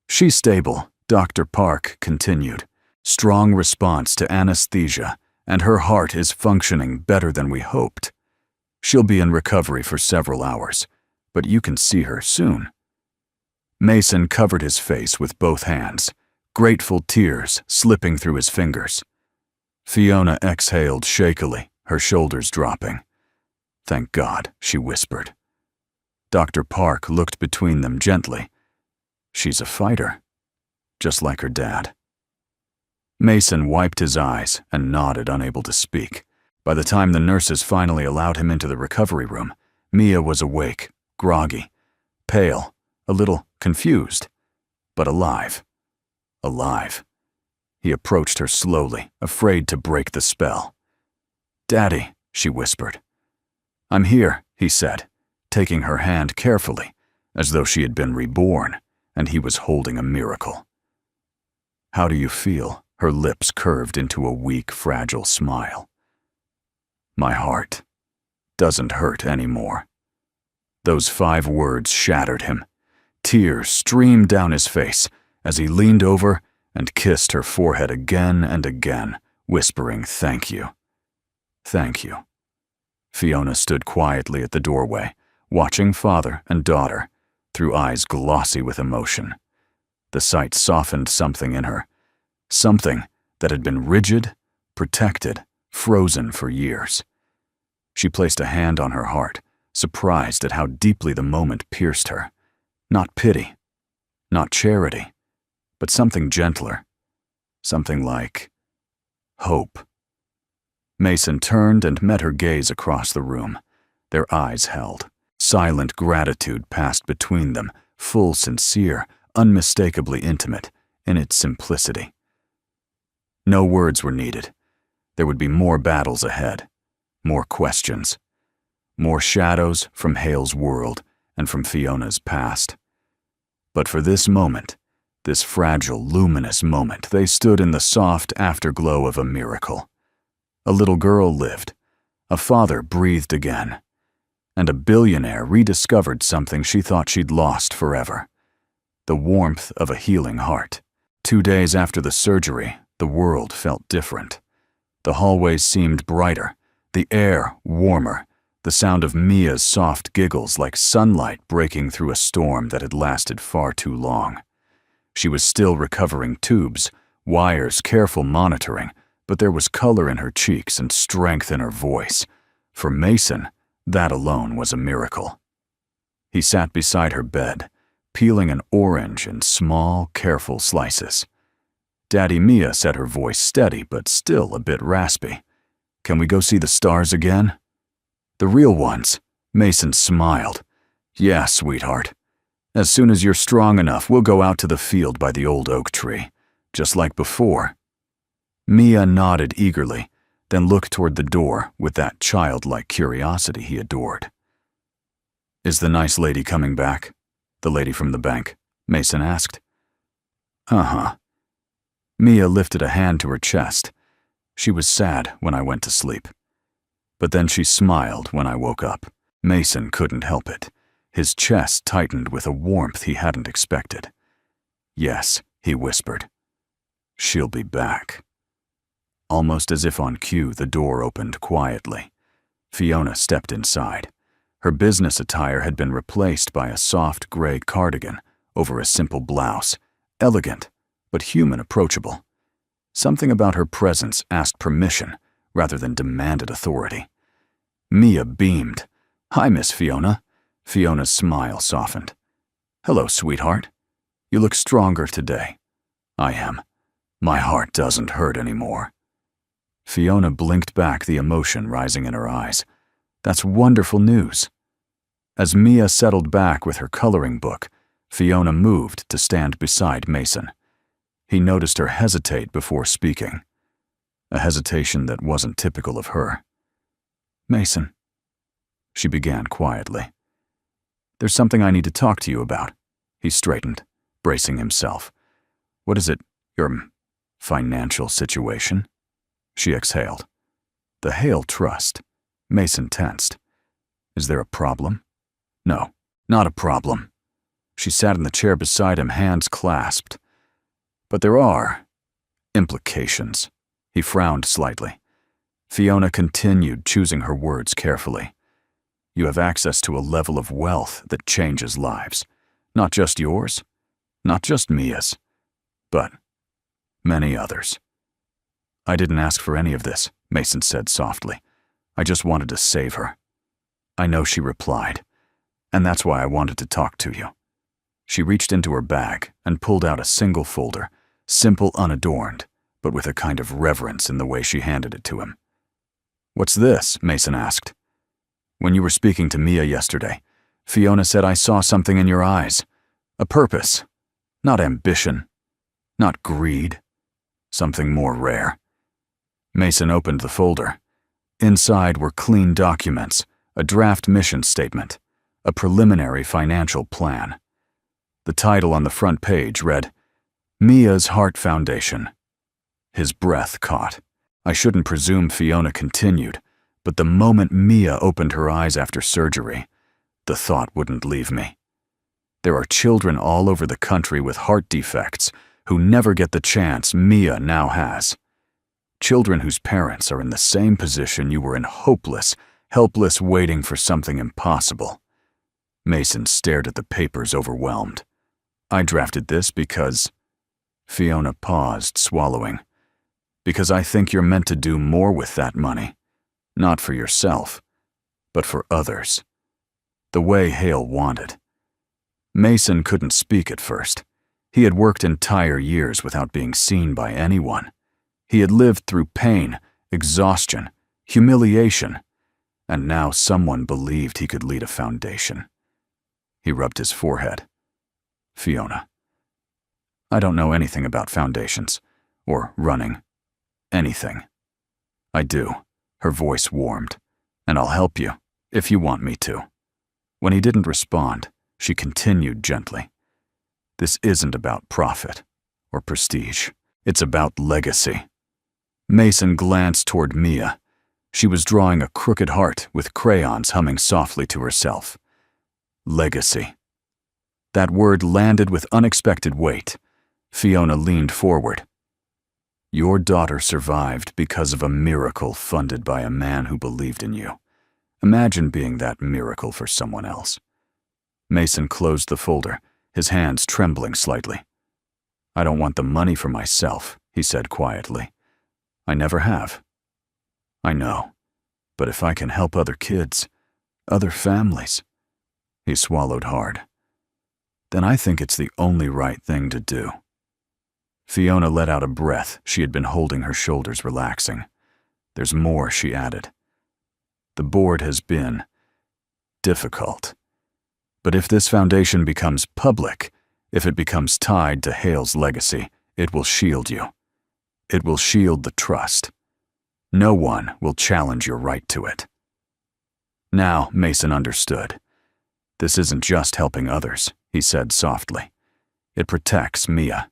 "She's stable," Dr. Park continued. "Strong response to anesthesia, and her heart is functioning better than we hoped. She'll be in recovery for several hours, but you can see her soon." Mason covered his face with both hands, grateful tears slipping through his fingers. Fiona exhaled shakily, her shoulders dropping. "Thank God," she whispered. Dr. Park looked between them gently. "She's a fighter, just like her dad." Mason wiped his eyes and nodded, unable to speak. By the time the nurses finally allowed him into the recovery room, Mia was awake, groggy, pale, a little confused, but alive. Alive. He approached her slowly, afraid to break the spell. "Daddy," she whispered. "I'm here," he said, taking her hand carefully, as though she had been reborn, and he was holding a miracle. "How do you feel?" Her lips curved into a weak, fragile smile. "My heart doesn't hurt anymore." Those 5 words shattered him. Tears streamed down his face as he leaned over and kissed her forehead again and again, whispering, "Thank you. Thank you." Fiona stood quietly at the doorway, watching father and daughter through eyes glossy with emotion. The sight softened something in her, something that had been rigid, protected, frozen for years. She placed a hand on her heart, surprised at how deeply the moment pierced her. Not pity, not charity, but something gentler, something like hope. Mason turned and met her gaze across the room. Their eyes held. Silent gratitude passed between them, full, sincere, unmistakably intimate in its simplicity. No words were needed. There would be more battles ahead, more questions, more shadows from Hale's world and from Fiona's past. But for this moment, this fragile, luminous moment, they stood in the soft afterglow of a miracle. A little girl lived, a father breathed again, and a billionaire rediscovered something she thought she'd lost forever: the warmth of a healing heart. 2 days after the surgery, the world felt different. The hallways seemed brighter, the air warmer, the sound of Mia's soft giggles like sunlight breaking through a storm that had lasted far too long. She was still recovering tubes, wires, careful monitoring, but there was color in her cheeks and strength in her voice. For Mason, that alone was a miracle. He sat beside her bed, peeling an orange in small, careful slices. Daddy Mia said, her voice steady but still a bit raspy. "Can we go see the stars again?" "The real ones." Mason smiled. "Yeah, sweetheart. As soon as you're strong enough, we'll go out to the field by the old oak tree, just like before." Mia nodded eagerly, then looked toward the door with that childlike curiosity he adored. "Is the nice lady coming back? The lady from the bank?" Mason asked. "Uh-huh." Mia lifted a hand to her chest. "She was sad when I went to sleep. But then she smiled when I woke up." Mason couldn't help it. His chest tightened with a warmth he hadn't expected. "Yes," he whispered. "She'll be back." Almost as if on cue, the door opened quietly. Fiona stepped inside. Her business attire had been replaced by a soft gray cardigan over a simple blouse, elegant, but human approachable. Something about her presence asked permission rather than demanded authority. Mia beamed. "Hi, Miss Fiona." Fiona's smile softened. "Hello, sweetheart. You look stronger today." "I am. My heart doesn't hurt anymore." Fiona blinked back, the emotion rising in her eyes. "That's wonderful news." As Mia settled back with her coloring book, Fiona moved to stand beside Mason. He noticed her hesitate before speaking, a hesitation that wasn't typical of her. "Mason," she began quietly, "there's something I need to talk to you about." He straightened, bracing himself. "What is it? Your financial situation?" She exhaled. The Hale Trust. Mason tensed. "Is there a problem?" "No, not a problem." She sat in the chair beside him, hands clasped. "But there are implications." He frowned slightly. Fiona continued, choosing her words carefully. "You have access to a level of wealth that changes lives. Not just yours, not just Mia's, but many others." "I didn't ask for any of this," Mason said softly. "I just wanted to save her." "I know," she replied, "and that's why I wanted to talk to you." She reached into her bag and pulled out a single folder, simple, unadorned, but with a kind of reverence in the way she handed it to him. "What's this?" Mason asked. "When you were speaking to Mia yesterday, Fiona said I saw something in your eyes. A purpose. Not ambition. Not greed. Something more rare." Mason opened the folder. Inside were clean documents, a draft mission statement, a preliminary financial plan. The title on the front page read, "Mia's Heart Foundation." His breath caught. I shouldn't presume Fiona continued, but the moment Mia opened her eyes after surgery, the thought wouldn't leave me. There are children all over the country with heart defects who never get the chance Mia now has. Children whose parents are in the same position you were in, hopeless, helpless, waiting for something impossible. Mason stared at the papers, overwhelmed. "I drafted this because..." Fiona paused, swallowing. "Because I think you're meant to do more with that money. Not for yourself, but for others. The way Hale wanted." Mason couldn't speak at first. He had worked entire years without being seen by anyone. He had lived through pain, exhaustion, humiliation, and now someone believed he could lead a foundation. He rubbed his forehead. "Fiona, I don't know anything about foundations, or running, anything." "I do." Her voice warmed. "And I'll help you, if you want me to." When he didn't respond, she continued gently. "This isn't about profit or prestige. It's about legacy." Mason glanced toward Mia. She was drawing a crooked heart with crayons, humming softly to herself. Legacy. That word landed with unexpected weight. Fiona leaned forward. "Your daughter survived because of a miracle funded by a man who believed in you. Imagine being that miracle for someone else." Mason closed the folder, his hands trembling slightly. "I don't want the money for myself," he said quietly. "I never have." "I know, but if I can help other kids, other families..." He swallowed hard. "Then I think it's the only right thing to do." Fiona let out a breath. She had been holding her shoulders, relaxing. "There's more," she added. "The board has been difficult. But if this foundation becomes public, if it becomes tied to Hale's legacy, it will shield you. It will shield the trust. No one will challenge your right to it." Now Mason understood. "This isn't just helping others," he said softly. "It protects Mia.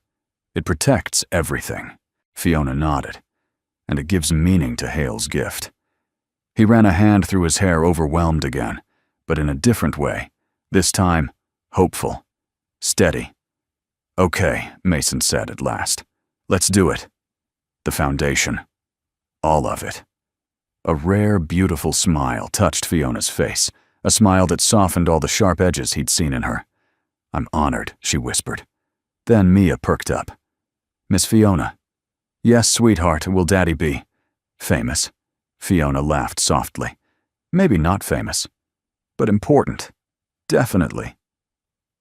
It protects everything." Fiona nodded. "And it gives meaning to Hale's gift." He ran a hand through his hair, overwhelmed again, but in a different way. This time, hopeful. Steady. "Okay," Mason said at last. "Let's do it. The foundation." All of it. A rare, beautiful smile touched Fiona's face, a smile that softened all the sharp edges he'd seen in her. "I'm honored," she whispered. Then Mia perked up. "Miss Fiona." "Yes, sweetheart, will Daddy be?" "Famous." Fiona laughed softly. "Maybe not famous, but important. Definitely."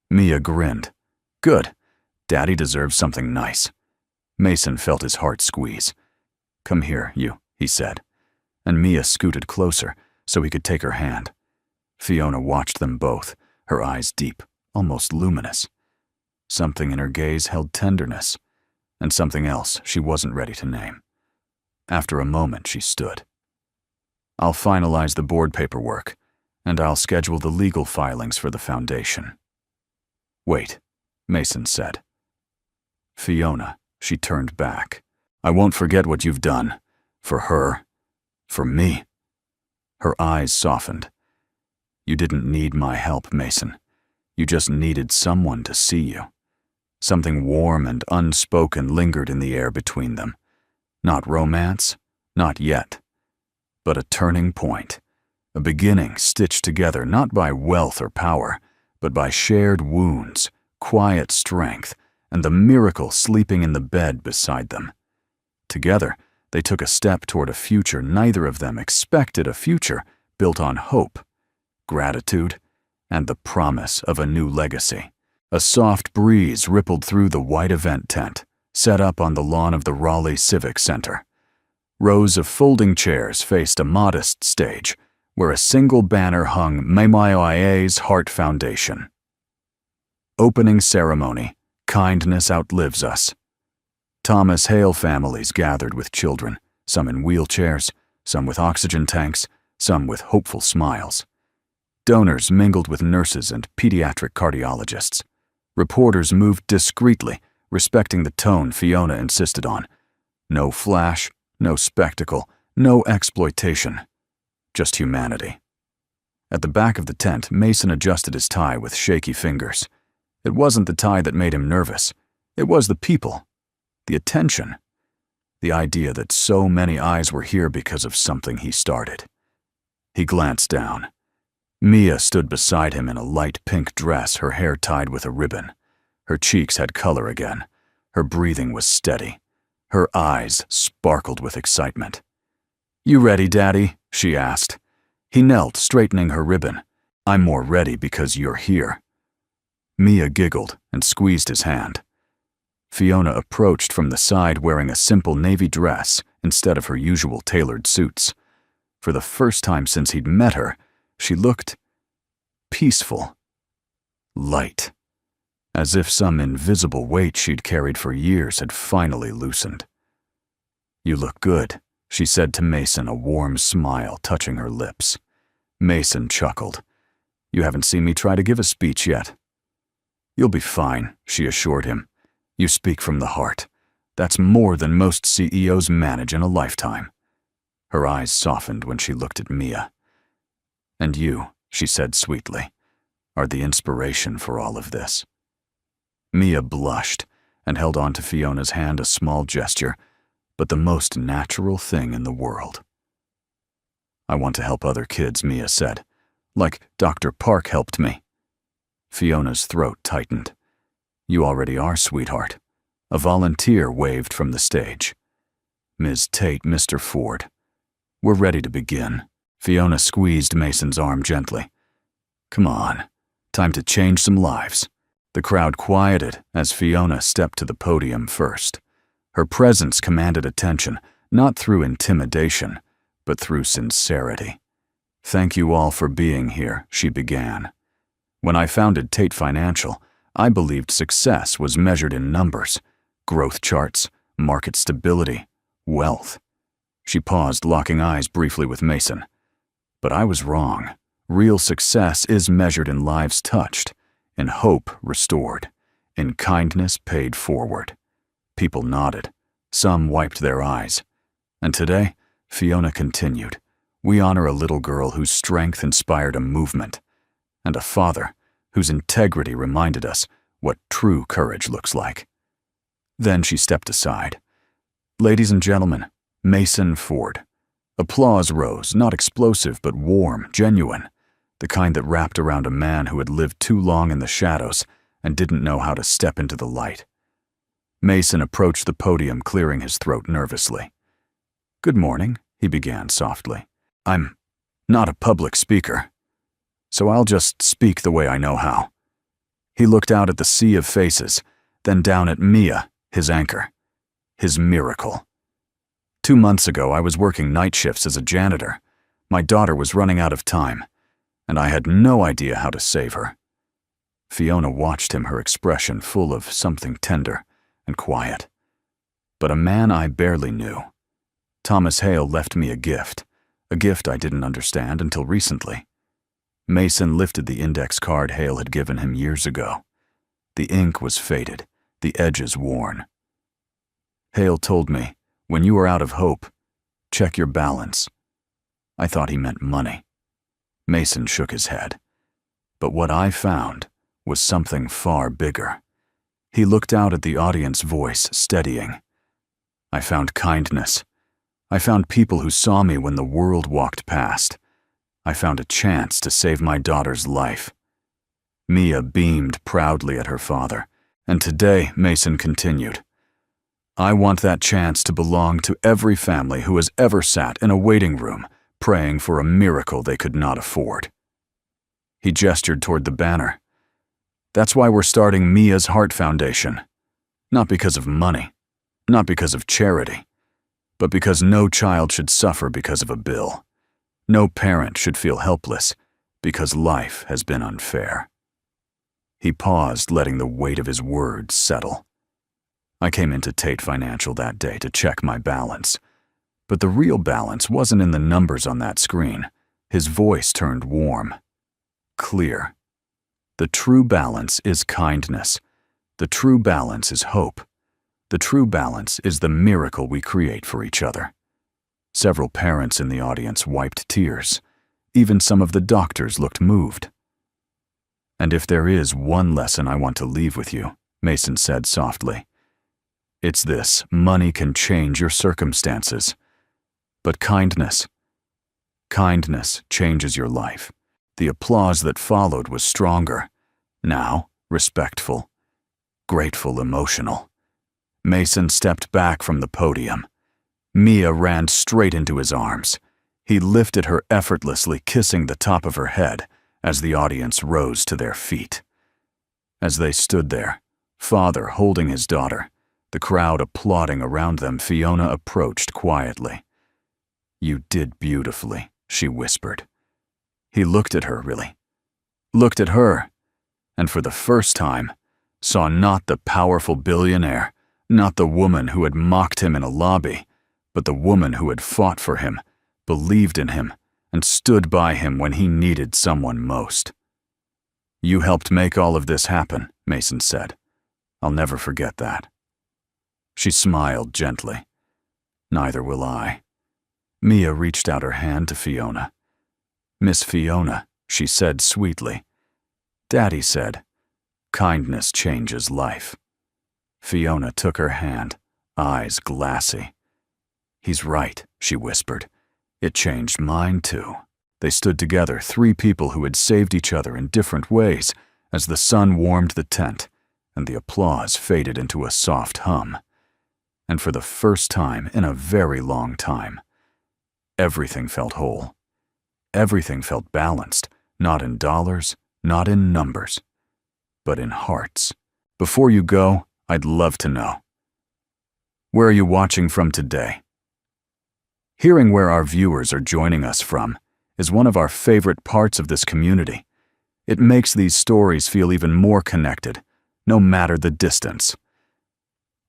Mia grinned. "Good. Daddy deserves something nice." Mason felt his heart squeeze. "Come here, you," he said, and Mia scooted closer so he could take her hand. Fiona watched them both, her eyes deep, almost luminous. Something in her gaze held tenderness, and something else she wasn't ready to name. After a moment, she stood. "I'll finalize the board paperwork, and I'll schedule the legal filings for the foundation." "Wait," Mason said. "Fiona," she turned back. "I won't forget what you've done. For her. For me." Her eyes softened. "You didn't need my help, Mason. You just needed someone to see you." Something warm and unspoken lingered in the air between them. Not romance, not yet, but a turning point, a beginning stitched together not by wealth or power, but by shared wounds, quiet strength, and the miracle sleeping in the bed beside them. Together, they took a step toward a future neither of them expected, a future built on hope, gratitude, and the promise of a new legacy. A soft breeze rippled through the white event tent, set up on the lawn of the Raleigh Civic Center. Rows of folding chairs faced a modest stage, where a single banner hung MMIA's Heart Foundation. Opening ceremony, kindness outlives us. Thomas Hale families gathered with children, some in wheelchairs, some with oxygen tanks, some with hopeful smiles. Donors mingled with nurses and pediatric cardiologists. Reporters moved discreetly, respecting the tone Fiona insisted on. No flash, no spectacle, no exploitation. Just humanity. At the back of the tent, Mason adjusted his tie with shaky fingers. It wasn't the tie that made him nervous. It was the people. The attention. The idea that so many eyes were here because of something he started. He glanced down. Mia stood beside him in a light pink dress, her hair tied with a ribbon. Her cheeks had color again. Her breathing was steady. Her eyes sparkled with excitement. "You ready, Daddy?" she asked. He knelt, straightening her ribbon. "I'm more ready because you're here." Mia giggled and squeezed his hand. Fiona approached from the side wearing a simple navy dress instead of her usual tailored suits. For the first time since he'd met her, she looked peaceful, light, as if some invisible weight she'd carried for years had finally loosened. "You look good," she said to Mason, a warm smile touching her lips. Mason chuckled. "You haven't seen me try to give a speech yet." "You'll be fine," she assured him. "You speak from the heart. That's more than most CEOs manage in a lifetime." Her eyes softened when she looked at Mia. "And you," she said sweetly, "are the inspiration for all of this." Mia blushed and held on to Fiona's hand, a small gesture, but the most natural thing in the world. "I want to help other kids," Mia said, "like Dr. Park helped me." Fiona's throat tightened. "You already are, sweetheart." A volunteer waved from the stage. "Ms. Tate, Mr. Ford. We're ready to begin." Fiona squeezed Mason's arm gently. "Come on, time to change some lives." The crowd quieted as Fiona stepped to the podium first. Her presence commanded attention, not through intimidation, but through sincerity. "Thank you all for being here," she began. "When I founded Tate Financial, I believed success was measured in numbers, growth charts, market stability, wealth." She paused, locking eyes briefly with Mason. "But I was wrong. Real success is measured in lives touched, in hope restored, in kindness paid forward." People nodded. Some wiped their eyes. "And today," Fiona continued, "we honor a little girl whose strength inspired a movement, and a father whose integrity reminded us what true courage looks like." Then she stepped aside. "Ladies and gentlemen, Mason Ford. Applause rose, not explosive but warm, genuine, the kind that wrapped around a man who had lived too long in the shadows and didn't know how to step into the light. Mason approached the podium, clearing his throat nervously. "Good morning," he began softly. "I'm not a public speaker, so I'll just speak the way I know how." He looked out at the sea of faces, then down at Mia, his anchor, his miracle. 2 months ago, I was working night shifts as a janitor. My daughter was running out of time, and I had no idea how to save her. Fiona watched him, her expression full of something tender and quiet. But a man I barely knew. Thomas Hale left me a gift I didn't understand until recently. Mason lifted the index card Hale had given him years ago. The ink was faded, the edges worn. Hale told me, "When you are out of hope, check your balance." I thought he meant money. Mason shook his head. But what I found was something far bigger. He looked out at the audience, voice steadying. I found kindness. I found people who saw me when the world walked past. I found a chance to save my daughter's life. Mia beamed proudly at her father, and today, Mason continued, I want that chance to belong to every family who has ever sat in a waiting room praying for a miracle they could not afford. He gestured toward the banner. That's why we're starting Mia's Heart Foundation. Not because of money, not because of charity, but because no child should suffer because of a bill. No parent should feel helpless because life has been unfair. He paused, letting the weight of his words settle. I came into Tate Financial that day to check my balance. But the real balance wasn't in the numbers on that screen. His voice turned warm, clear. The true balance is kindness. The true balance is hope. The true balance is the miracle we create for each other. Several parents in the audience wiped tears. Even some of the doctors looked moved. And if there is one lesson I want to leave with you, Mason said softly, it's this: money can change your circumstances. But kindness changes your life. The applause that followed was stronger. Now, respectful, grateful, emotional. Mason stepped back from the podium. Mia ran straight into his arms. He lifted her effortlessly, kissing the top of her head as the audience rose to their feet. As they stood there, father holding his daughter, the crowd applauding around them, Fiona approached quietly. You did beautifully, she whispered. He looked at her, looked at her, and for the first time, saw not the powerful billionaire, not the woman who had mocked him in a lobby, but the woman who had fought for him, believed in him, and stood by him when he needed someone most. You helped make all of this happen, Mason said. I'll never forget that. She smiled gently. Neither will I. Mia reached out her hand to Fiona. Miss Fiona, she said sweetly. Daddy said, kindness changes life. Fiona took her hand, eyes glassy. He's right, she whispered. It changed mine too. They stood together, 3 people who had saved each other in different ways, as the sun warmed the tent, and the applause faded into a soft hum. And for the first time in a very long time, everything felt whole. Everything felt balanced, not in dollars, not in numbers, but in hearts. Before you go, I'd love to know, where are you watching from today? Hearing where our viewers are joining us from is one of our favorite parts of this community. It makes these stories feel even more connected, no matter the distance.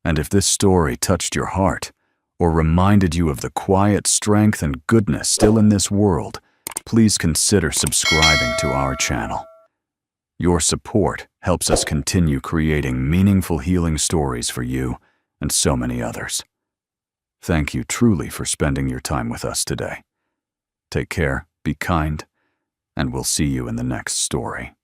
And if this story touched your heart, or reminded you of the quiet strength and goodness still in this world, please consider subscribing to our channel. Your support helps us continue creating meaningful healing stories for you and so many others. Thank you truly for spending your time with us today. Take care, be kind, and we'll see you in the next story.